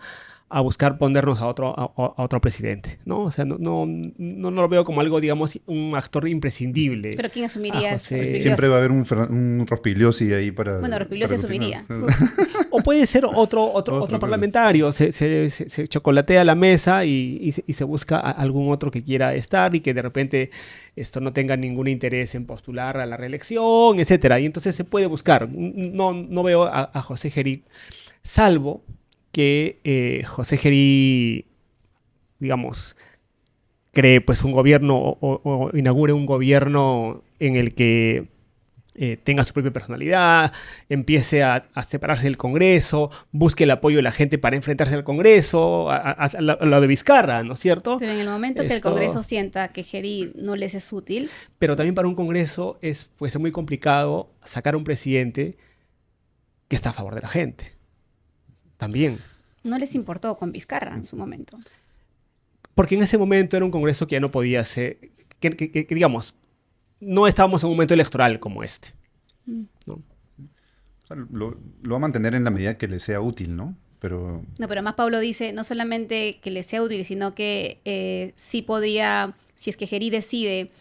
a buscar ponernos a otro presidente, ¿no? O sea, no lo veo como algo, digamos, un actor imprescindible. ¿Pero quién asumiría? Siempre va a haber un Rospigliosi ahí para... Bueno, Rospigliosi asumiría. O puede ser otro parlamentario. Se chocolatea la mesa y se busca a algún otro que quiera estar y que de repente esto no tenga ningún interés en postular a la reelección, etcétera. Y entonces se puede buscar. No veo a José Gerí, salvo que José Gerí, digamos, cree pues un gobierno o inaugure un gobierno en el que tenga su propia personalidad, empiece a separarse del Congreso, busque el apoyo de la gente para enfrentarse al Congreso, a lo de Vizcarra, ¿no es cierto? Pero en el momento que el Congreso sienta que Gerí no les es útil... Pero también para un Congreso puede ser muy complicado sacar a un presidente que está a favor de la gente. También. No les importó con Vizcarra en su momento. Porque en ese momento era un Congreso que ya no podía ser, que digamos, no estábamos en un momento electoral como este, ¿no? O sea, lo va a mantener en la medida que le sea útil, ¿no? Pero más Pablo dice, no solamente que le sea útil, sino que sí podría, si es que Gerí decide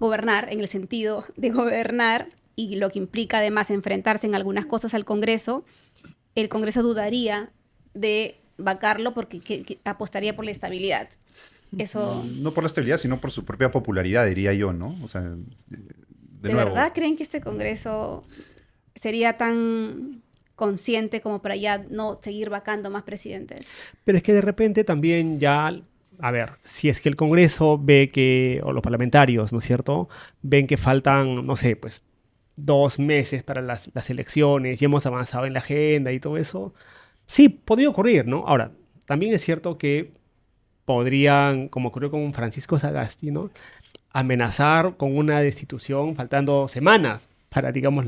gobernar, en el sentido de gobernar, y lo que implica además enfrentarse en algunas cosas al Congreso, el Congreso dudaría de vacarlo porque que apostaría por la estabilidad. Eso... No por la estabilidad, sino por su propia popularidad, diría yo, ¿no? O sea, ¿De verdad creen que este Congreso sería tan consciente como para ya no seguir vacando más presidentes? Pero es que de repente también ya a ver, si es que el Congreso ve que, o los parlamentarios, ¿no es cierto?, ven que faltan, no sé, pues 2 meses para las elecciones y hemos avanzado en la agenda y todo eso, sí, podría ocurrir, ¿no? Ahora, también es cierto que podrían, como ocurrió con Francisco Sagasti, ¿no?, amenazar con una destitución faltando semanas para, digamos,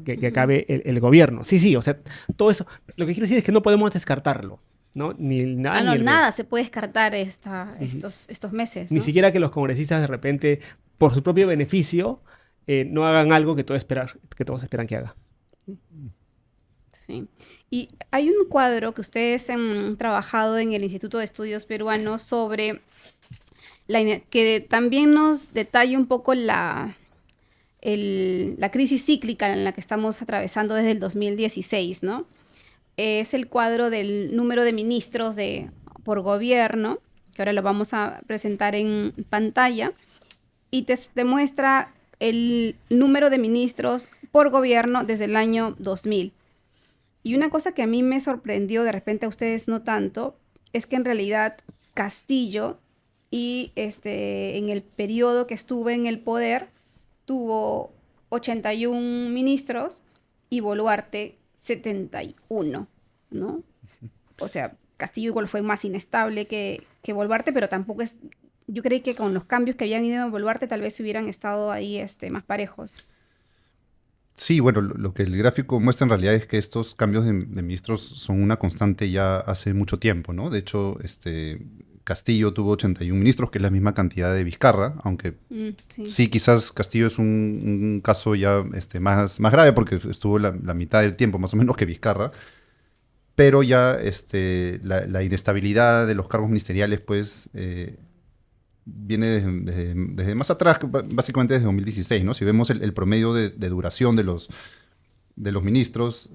que acabe el gobierno. Sí, sí, o sea, todo eso. Lo que quiero decir es que no podemos descartarlo, ¿no? Ni el nada, ni No, el B. nada se puede descartar Ujú. estos meses, Ni ¿no? siquiera que los congresistas de repente, por su propio beneficio, no hagan algo que todos esperan que haga. Sí. Y hay un cuadro que ustedes han trabajado en el Instituto de Estudios Peruanos sobre que también nos detalla un poco la crisis cíclica en la que estamos atravesando desde el 2016, ¿no? Es el cuadro del número de ministros por gobierno, que ahora lo vamos a presentar en pantalla, y te demuestra el número de ministros por gobierno desde el año 2000. Y una cosa que a mí me sorprendió, de repente a ustedes no tanto, es que en realidad Castillo y en el periodo que estuvo en el poder tuvo 81 ministros y Boluarte 71, ¿no? O sea, Castillo igual fue más inestable que Boluarte, pero tampoco es... Yo creí que con los cambios que habían ido en Boluarte tal vez hubieran estado ahí más parejos. Sí, bueno, lo que el gráfico muestra en realidad es que estos cambios de ministros son una constante ya hace mucho tiempo, ¿no? De hecho, Castillo tuvo 81 ministros, que es la misma cantidad de Vizcarra, aunque Sí. sí, quizás Castillo es un caso ya más grave porque estuvo la mitad del tiempo más o menos que Vizcarra, pero ya la inestabilidad de los cargos ministeriales pues viene desde más atrás, básicamente desde 2016, ¿no? Si vemos el promedio de duración de los ministros,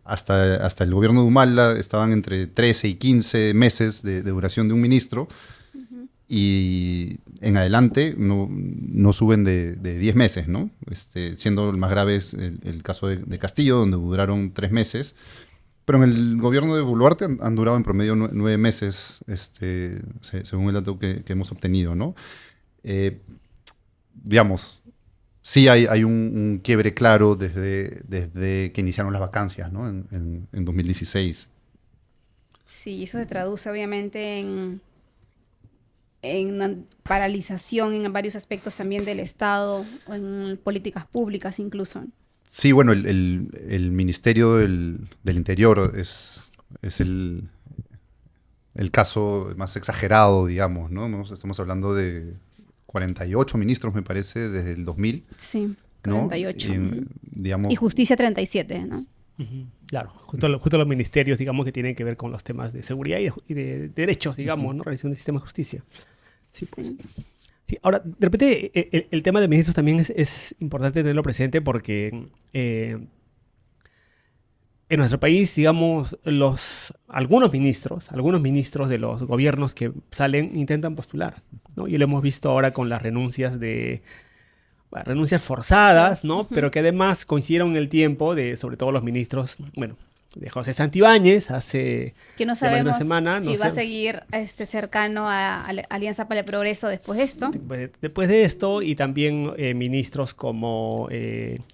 hasta el gobierno de Humala estaban entre 13 y 15 meses de duración de un ministro, Ujú. y en adelante no suben de 10 meses, ¿no? Siendo el más grave es el caso de Castillo, donde duraron 3 meses. Pero en el gobierno de Boluarte han durado en promedio 9 meses, según el dato que hemos obtenido, ¿no? Digamos, sí hay un quiebre claro desde que iniciaron las vacancias, ¿no? En 2016. Sí, eso se traduce obviamente en una paralización en varios aspectos también del Estado, o en políticas públicas incluso. Sí, bueno, el Ministerio del Interior es el caso más exagerado, digamos, ¿no? Estamos hablando de 48 ministros, me parece, desde el 2000, Sí, ¿no? 48. Y, Ujú. digamos, Y justicia 37, ¿no? Ujú. Claro, justo los ministerios, digamos, que tienen que ver con los temas de seguridad y de derechos, digamos, ¿no? Revisión del sistema de justicia. Sí, pues. Sí. Sí, ahora, de repente, el tema de ministros también es importante tenerlo presente porque en nuestro país, digamos, algunos ministros de los gobiernos que salen intentan postular, ¿no? Y lo hemos visto ahora con las renuncias bueno, renuncias forzadas, ¿no? Ujú. Pero que además coincidieron en el tiempo sobre todo los ministros, bueno, de José Santibáñez hace Que no ya más de una sabemos semana, no si va a sé. seguir cercano a la Alianza para el Progreso después de esto. Después de esto, y también ministros como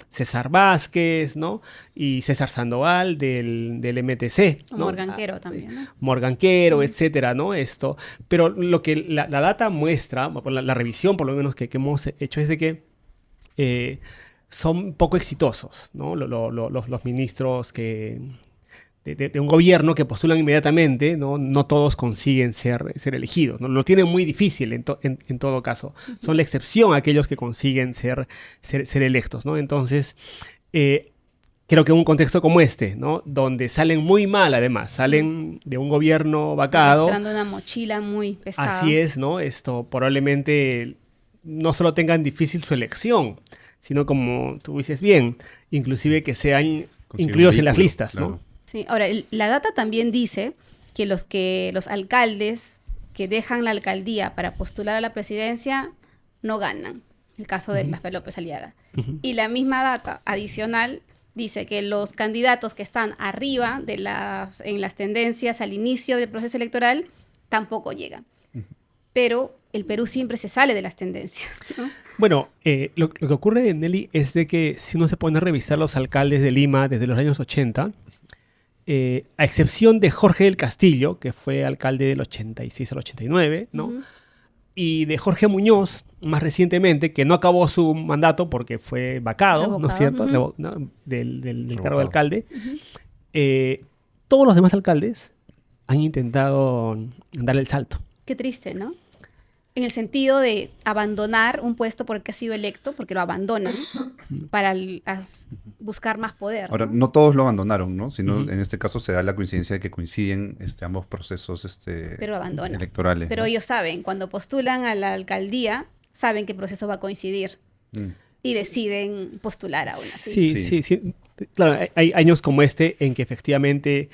César Vázquez, ¿no? Y César Sandoval del MTC, O ¿no? Morganquero también, ¿no? Morganquero, Mm. etcétera, ¿no? Esto. Pero lo que la data muestra, la revisión por lo menos que hemos hecho, es de que son poco exitosos, ¿no? Los ministros de un gobierno que postulan inmediatamente, no todos consiguen ser elegidos, ¿no? Lo tienen muy difícil en todo caso. Son la excepción aquellos que consiguen ser electos, ¿no? Entonces, creo que en un contexto como este, ¿no? Donde salen muy mal, además, salen de un gobierno vacado, Arrastrando una mochila muy pesada. así es, ¿no? Esto probablemente no solo tengan difícil su elección, sino como tú dices bien, inclusive que sean consigue un incluidos en las vehículo, listas, claro. ¿no? Sí, ahora, la data también dice que los alcaldes que dejan la alcaldía para postular a la presidencia no ganan. El caso de Rafael López Aliaga. Ujú. Y la misma data adicional dice que los candidatos que están arriba en las tendencias al inicio del proceso electoral tampoco llegan. pero el Perú siempre se sale de las tendencias, ¿no? Bueno, lo que ocurre, Nelly, es de que si uno se pone a revisar los alcaldes de Lima desde los años 80, a excepción de Jorge del Castillo, que fue alcalde del 86 al 89, ¿no? Ujú. Y de Jorge Muñoz, más recientemente, que no acabó su mandato porque fue vacado, ¿no es Revocado, cierto? ujú. ¿No? Del cargo Revocado. de alcalde. Todos los demás alcaldes han intentado dar el salto. Qué triste, ¿no? En el sentido de abandonar un puesto por el que ha sido electo, porque lo abandonan, para buscar más poder, Ahora, ¿no? no todos lo abandonaron, ¿no? Sino Ujú. en este caso se da la coincidencia de que coinciden ambos procesos Pero abandonan. electorales. Pero ¿no? ellos saben, cuando postulan a la alcaldía, saben que el proceso va a coincidir Mm. y deciden postular aún así. Sí, Sí. sí, sí. Claro, hay años como este en que efectivamente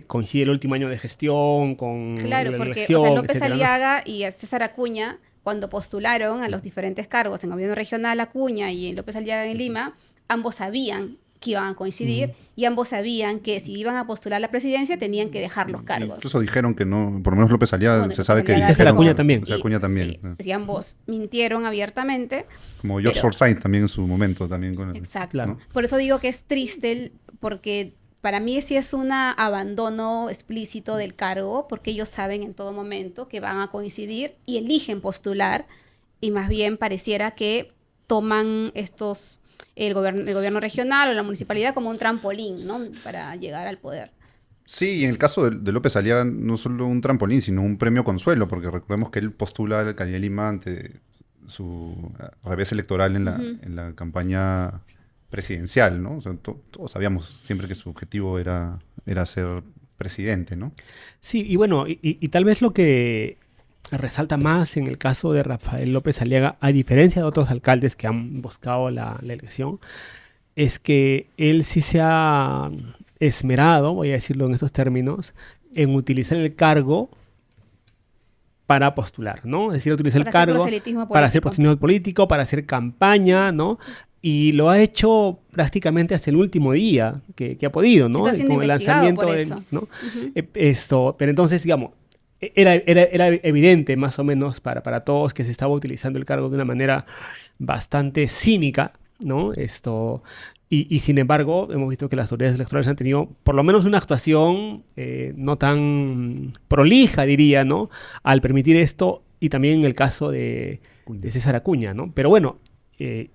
coincide el último año de gestión con Claro, la porque elección, o sea, López etcétera, ¿no? Aliaga y a César Acuña, cuando postularon a los diferentes cargos en gobierno regional Acuña y en López Aliaga en Lima, ambos sabían que iban a coincidir y ambos sabían que si iban a postular la presidencia tenían que dejar los Sí, cargos. incluso dijeron que no, por lo menos López Aliaga Bueno, se López sabe que Aliaga Y César dijeron- Acuña también. César Acuña también. Sí, y ambos mintieron abiertamente. Como George pero- Forsyth también en su momento. También con el- Exacto. Claro. Por eso digo que es triste, porque para mí sí es un abandono explícito del cargo, porque ellos saben en todo momento que van a coincidir y eligen postular, y más bien pareciera que toman el gobierno regional o la municipalidad como un trampolín, ¿no? Para llegar al poder. Sí, y en el caso de López Aliaga, no solo un trampolín, sino un premio consuelo, porque recordemos que él postula a la alcaldía de Lima ante su revés electoral en la campaña presidencial, ¿no? O sea, todos sabíamos siempre que su objetivo era ser presidente, ¿no? Sí, y bueno, y tal vez lo que resalta más en el caso de Rafael López Aliaga, a diferencia de otros alcaldes que han buscado la elección, es que él sí se ha esmerado, voy a decirlo en estos términos, en utilizar el cargo para postular, ¿no? Es decir, utilizar el Para hacer cargo proselitismo para hacer político. proselitismo político, para hacer campaña, ¿no? Y lo ha hecho prácticamente hasta el último día que ha podido, ¿no? Está siendo Con el investigado lanzamiento por de, eso. ¿no? Pero entonces, digamos, era evidente más o menos para todos que se estaba utilizando el cargo de una manera bastante cínica, ¿no? Y sin embargo, hemos visto que las autoridades electorales han tenido por lo menos una actuación no tan prolija, diría, ¿no? Al permitir esto, y también en el caso de César Acuña, ¿no? Pero bueno,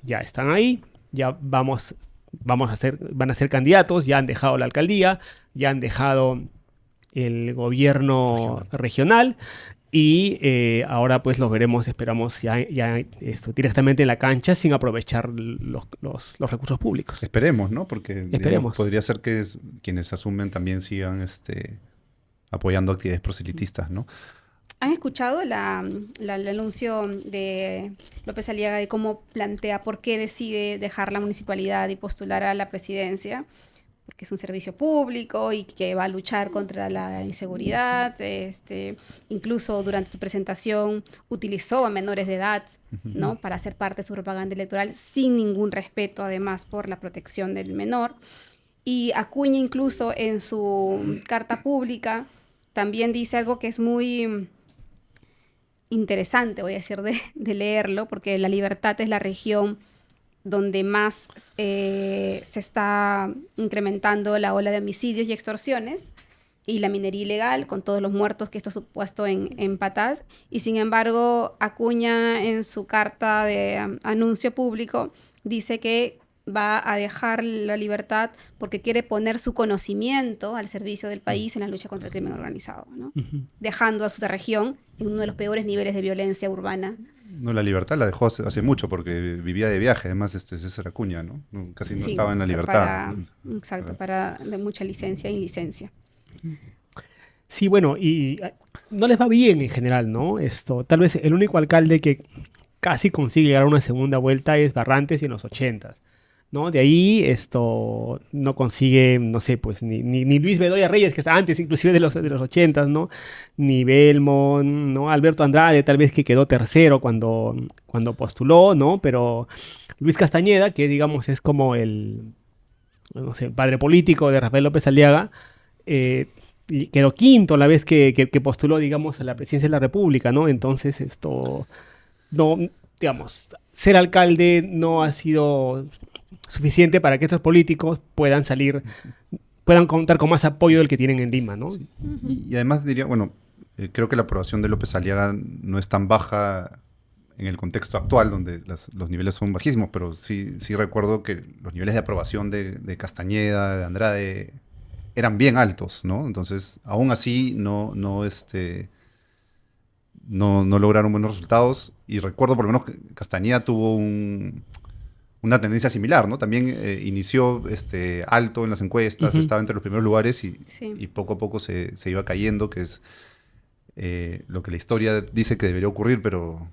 ya están ahí, ya van a ser candidatos, ya han dejado la alcaldía, ya han dejado el gobierno regional y ahora pues los veremos, esperamos ya directamente en la cancha sin aprovechar los recursos públicos. Esperemos, ¿no? Porque digamos, Esperemos. podría ser que quienes asumen también sigan apoyando actividades proselitistas, ¿no? ¿Han escuchado el anuncio de López Aliaga de cómo plantea por qué decide dejar la municipalidad y postular a la presidencia? Porque es un servicio público y que va a luchar contra la inseguridad. Incluso durante su presentación utilizó a menores de edad, ¿no? Para hacer parte de su propaganda electoral sin ningún respeto, además, por la protección del menor. Y Acuña incluso en su carta pública también dice algo que es muy interesante, voy a decir, de leerlo, porque La Libertad es la región donde más se está incrementando la ola de homicidios y extorsiones y la minería ilegal, con todos los muertos que esto ha supuesto en Patás. Y sin embargo, Acuña en su carta de anuncio público dice que va a dejar la libertad porque quiere poner su conocimiento al servicio del país en la lucha contra el crimen organizado, ¿no? Dejando a su región en uno de los peores niveles de violencia urbana. No, la libertad la dejó hace mucho porque vivía de viaje, además César Acuña, ¿no? Casi no Sí, estaba en la libertad. Exacto, para de mucha licencia y licencia. Sí, bueno, y no les va bien en general, ¿no? Tal vez el único alcalde que casi consigue llegar a una segunda vuelta es Barrantes y en los 80s, ¿no? De ahí no consigue, no sé, pues ni Luis Bedoya Reyes, que está antes inclusive de los 80s, ¿no? Ni Belmont, ¿no? Alberto Andrade, tal vez que quedó tercero cuando postuló, ¿no? Pero Luis Castañeda, que digamos es como el, no sé, el padre político de Rafael López Aliaga, y quedó quinto la vez que postuló, digamos, a la presidencia de la República, ¿no? Entonces, no, digamos, ser alcalde no ha sido suficiente para que estos políticos puedan contar con más apoyo del que tienen en Lima, ¿no? Y además diría, bueno, creo que la aprobación de López Aliaga no es tan baja en el contexto actual, donde los niveles son bajísimos, pero sí recuerdo que los niveles de aprobación de Castañeda, de Andrade, eran bien altos, ¿no? Entonces, aún así, no lograron buenos resultados. Y recuerdo por lo menos que Castañeda tuvo una tendencia similar, ¿no? También inició alto en las encuestas, estaba entre los primeros lugares y poco a poco se iba cayendo, que es lo que la historia dice que debería ocurrir, pero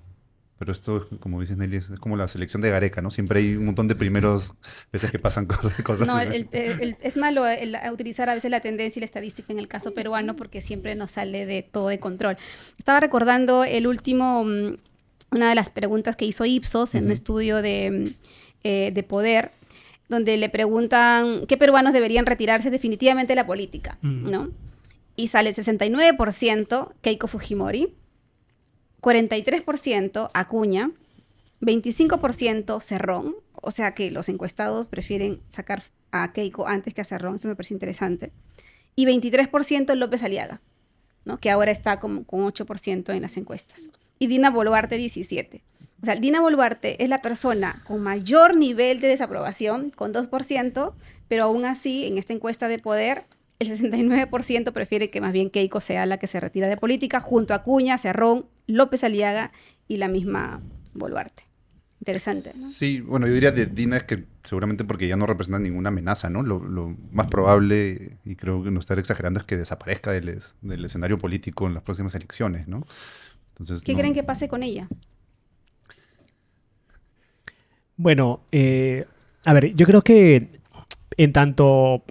esto, como dices Nelly, es como la selección de Gareca, ¿no? Siempre hay un montón de primeros veces que pasan cosas. No, es malo utilizar a veces la tendencia y la estadística en el caso peruano porque siempre nos sale de todo de control. Estaba recordando una de las preguntas que hizo Ipsos en un estudio de poder, donde le preguntan qué peruanos deberían retirarse definitivamente de la política, ¿no? Y sale 69% Keiko Fujimori, 43% Acuña, 25% Cerrón, o sea que los encuestados prefieren sacar a Keiko antes que a Cerrón, eso me parece interesante, y 23% López Aliaga, ¿no? Que ahora está con 8% en las encuestas, y Dina Boluarte 17%. O sea, Dina Boluarte es la persona con mayor nivel de desaprobación, con 2%, pero aún así, en esta encuesta de poder, el 69% prefiere que más bien Keiko sea la que se retira de política, junto a Acuña, Cerrón, López Aliaga y la misma Boluarte. Interesante, ¿no? Sí, bueno, yo diría de Dina es que seguramente porque ya no representa ninguna amenaza, ¿no? Lo más probable, y creo que no estar exagerando, es que desaparezca del escenario político en las próximas elecciones, ¿no? Entonces, ¿Qué creen que pase con ella? Bueno, a ver, yo creo que en tanto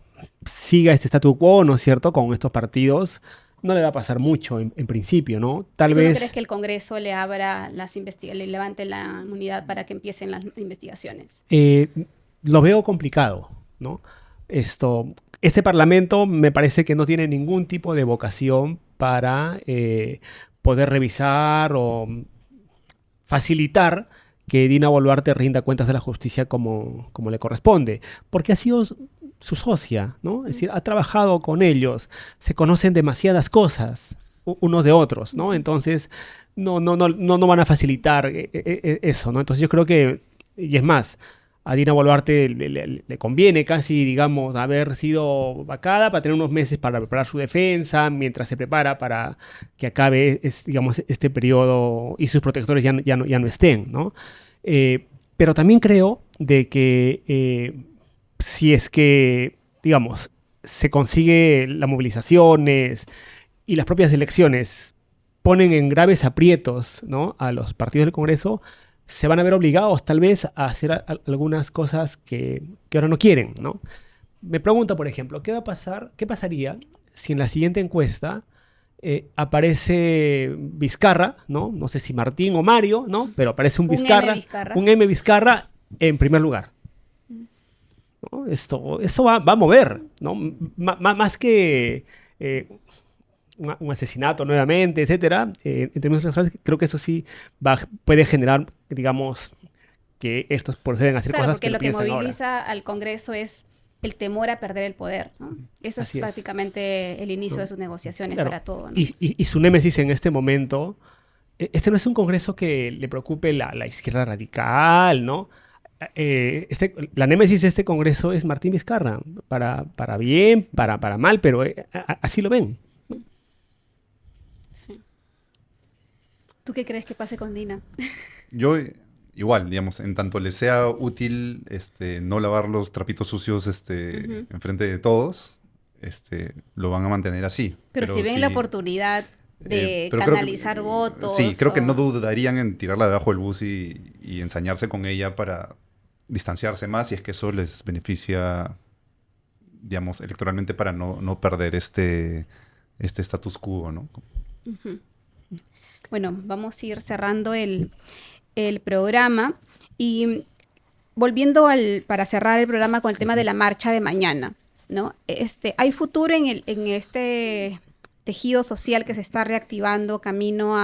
siga este statu quo, ¿no es cierto?, con estos partidos, no le va a pasar mucho en principio, ¿no? Tal ¿Tú vez... no crees que el Congreso le abra le levante la inmunidad para que empiecen las investigaciones? Lo veo complicado, ¿no? Este Parlamento me parece que no tiene ningún tipo de vocación para poder revisar o facilitar que Dina Boluarte rinda cuentas de la justicia como le corresponde, porque ha sido su socia, ¿no? Es decir, ha trabajado con ellos, se conocen demasiadas cosas unos de otros, ¿no? Entonces, no van a facilitar eso, ¿no? Entonces yo creo que, y es más, a Dina Boluarte le conviene casi, digamos, haber sido vacada para tener unos meses para preparar su defensa, mientras se prepara para que acabe, digamos, este periodo y sus protectores ya no estén, ¿no? Pero también creo de que si es que, digamos, se consigue las movilizaciones y las propias elecciones ponen en graves aprietos, ¿no?, a los partidos del Congreso, se van a ver obligados tal vez a hacer algunas cosas que ahora no quieren, ¿no? Me pregunto, por ejemplo, ¿qué pasaría si en la siguiente encuesta aparece Vizcarra, ¿no? No sé si Martín o Mario, ¿no? Pero aparece un M. Vizcarra en primer lugar, ¿no? Esto va a mover, ¿no? Más que un asesinato nuevamente, etcétera, en términos electorales, creo que eso sí puede generar, digamos, que estos proceden a hacer cosas que no piensan ahora. Porque lo que moviliza al Congreso es el temor a perder el poder, ¿no? Eso es prácticamente el inicio de sus negociaciones para todo, ¿no? Y su némesis en este momento, no es un Congreso que le preocupe la izquierda radical, ¿no? La némesis de este Congreso es Martín Vizcarra, para bien, para mal, pero así lo ven. Sí. ¿Tú qué crees que pase con Dina? Yo igual, digamos, en tanto le sea útil no lavar los trapitos sucios enfrente de todos, lo van a mantener así. Pero si ven la oportunidad de canalizar votos. Sí, creo que no dudarían en tirarla debajo del bus y ensañarse con ella para distanciarse más, si es que eso les beneficia, digamos, electoralmente, para no perder este status quo, ¿no? Uh-huh. Bueno, vamos a ir cerrando el programa y volviendo para cerrar el programa con el tema de la marcha de mañana. ¿no? Hay futuro en este tejido social que se está reactivando camino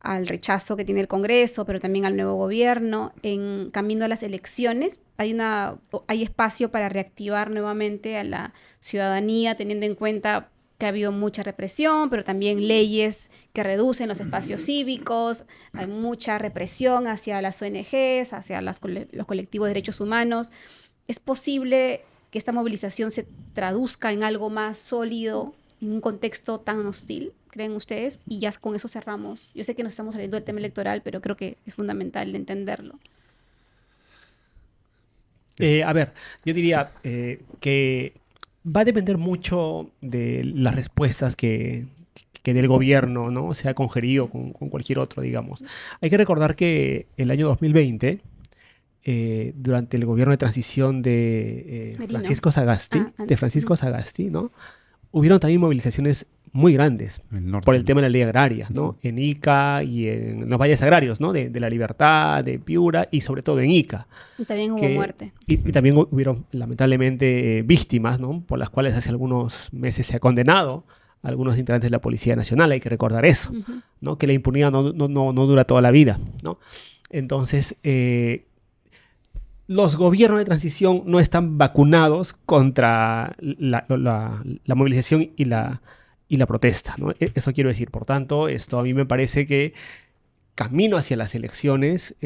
al rechazo que tiene el Congreso, pero también al nuevo gobierno, en camino a las elecciones. Hay espacio para reactivar nuevamente a la ciudadanía, teniendo en cuenta que ha habido mucha represión, pero también leyes que reducen los espacios cívicos, hay mucha represión hacia las ONGs, hacia los colectivos de derechos humanos. ¿Es posible que esta movilización se traduzca en algo más sólido en un contexto tan hostil, creen ustedes? Y ya con eso cerramos. Yo sé que nos estamos saliendo del tema electoral, pero creo que es fundamental entenderlo. A ver, yo diría que va a depender mucho de las respuestas que dé el gobierno, ¿no? Sea con Gerí o con cualquier otro, digamos. Hay que recordar que el año 2020, durante el gobierno de transición de Francisco Sagasti, ¿no? Hubieron también movilizaciones muy grandes por el tema de la ley agraria, ¿no? En Ica y en los valles agrarios, ¿no? De La Libertad, de Piura y sobre todo en Ica. Y también hubo muerte. Y también hubieron lamentablemente víctimas, ¿no? Por las cuales hace algunos meses se ha condenado a algunos integrantes de la Policía Nacional. Hay que recordar eso, ¿no? Que la impunidad no dura toda la vida, ¿no? Entonces, los gobiernos de transición no están vacunados contra la movilización y la protesta, ¿no? Eso quiero decir. Por tanto, esto a mí me parece que camino hacia las elecciones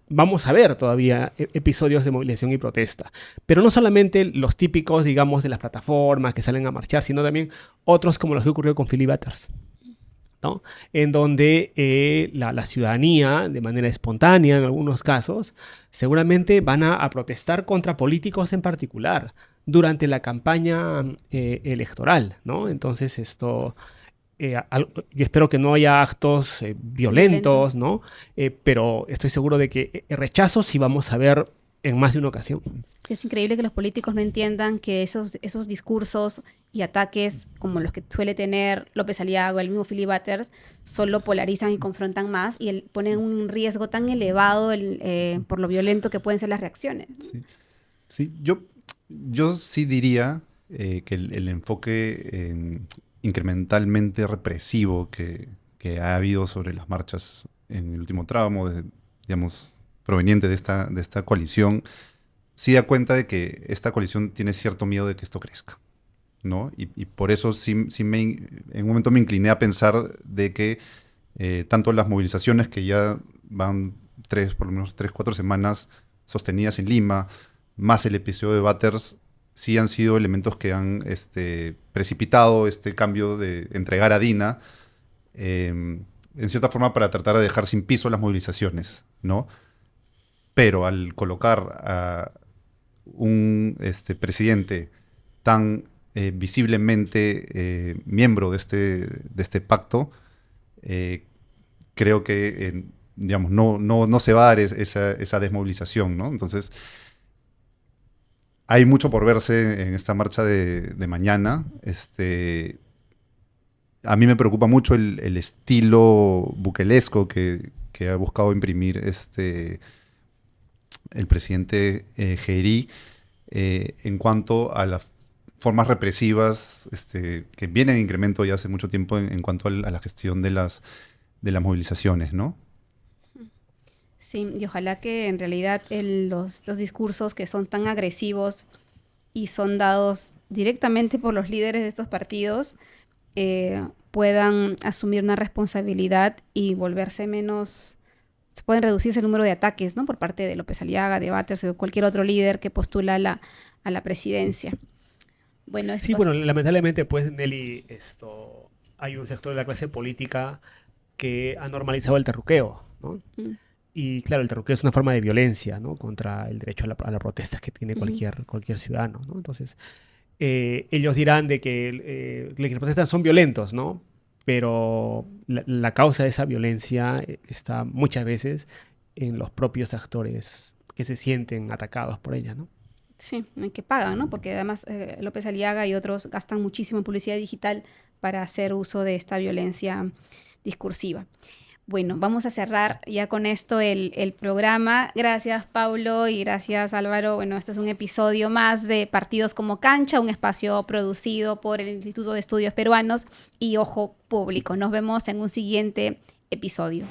vamos a ver todavía episodios de movilización y protesta. Pero no solamente los típicos, digamos, de las plataformas que salen a marchar, sino también otros como los que ocurrió con Philly Butters, ¿no? En donde la ciudadanía, de manera espontánea en algunos casos, seguramente van a protestar contra políticos en particular durante la campaña electoral, ¿no? Entonces yo espero que no haya actos violentos, ¿no? Pero estoy seguro de que rechazo sí vamos a ver en más de una ocasión. Es increíble que los políticos no entiendan que esos discursos y ataques como los que suele tener López Aliaga o el mismo Philly Butters solo polarizan y confrontan más y ponen un riesgo tan elevado por lo violento que pueden ser las reacciones. Sí, yo sí diría que el enfoque incrementalmente represivo que ha habido sobre las marchas en el último tramo, digamos, proveniente de esta coalición, sí da cuenta de que esta coalición tiene cierto miedo de que esto crezca, ¿no? Y por eso sí en un momento me incliné a pensar de que tanto las movilizaciones que ya van por lo menos 3-4 semanas sostenidas en Lima, más el episodio de Butters, sí han sido elementos que han precipitado este cambio de entregar a Dina, en cierta forma para tratar de dejar sin piso las movilizaciones, ¿no? Pero al colocar a un presidente tan visiblemente miembro de este pacto, creo que digamos, no se va a dar esa desmovilización, ¿no? Entonces, hay mucho por verse en esta marcha de mañana. A mí me preocupa mucho el estilo buquelesco que ha buscado imprimir el presidente Gerí en cuanto a las formas represivas que vienen en incremento ya hace mucho tiempo en cuanto a la gestión de las movilizaciones, ¿no? Sí, y ojalá que en realidad los discursos que son tan agresivos y son dados directamente por los líderes de estos partidos puedan asumir una responsabilidad y volverse menos... Se pueden reducirse el número de ataques, ¿no? Por parte de López Aliaga, de Butters o de cualquier otro líder que postula a la presidencia. Bueno, sí, bueno, lamentablemente, pues, Nelly, hay un sector de la clase política que ha normalizado el terruqueo, ¿no? Y claro, el terruqueo es una forma de violencia, ¿no? Contra el derecho a la protesta que tiene cualquier ciudadano, ¿no? Entonces, ellos dirán de que las protestas son violentos, ¿no? Pero la causa de esa violencia está muchas veces en los propios actores que se sienten atacados por ella, ¿no? Sí, que pagan, ¿no? Porque además López Aliaga y otros gastan muchísimo en publicidad digital para hacer uso de esta violencia discursiva. Bueno, vamos a cerrar ya con esto el programa. Gracias, Paulo, y gracias, Álvaro. Bueno, este es un episodio más de Partidos como Cancha, un espacio producido por el Instituto de Estudios Peruanos y Ojo Público. Nos vemos en un siguiente episodio.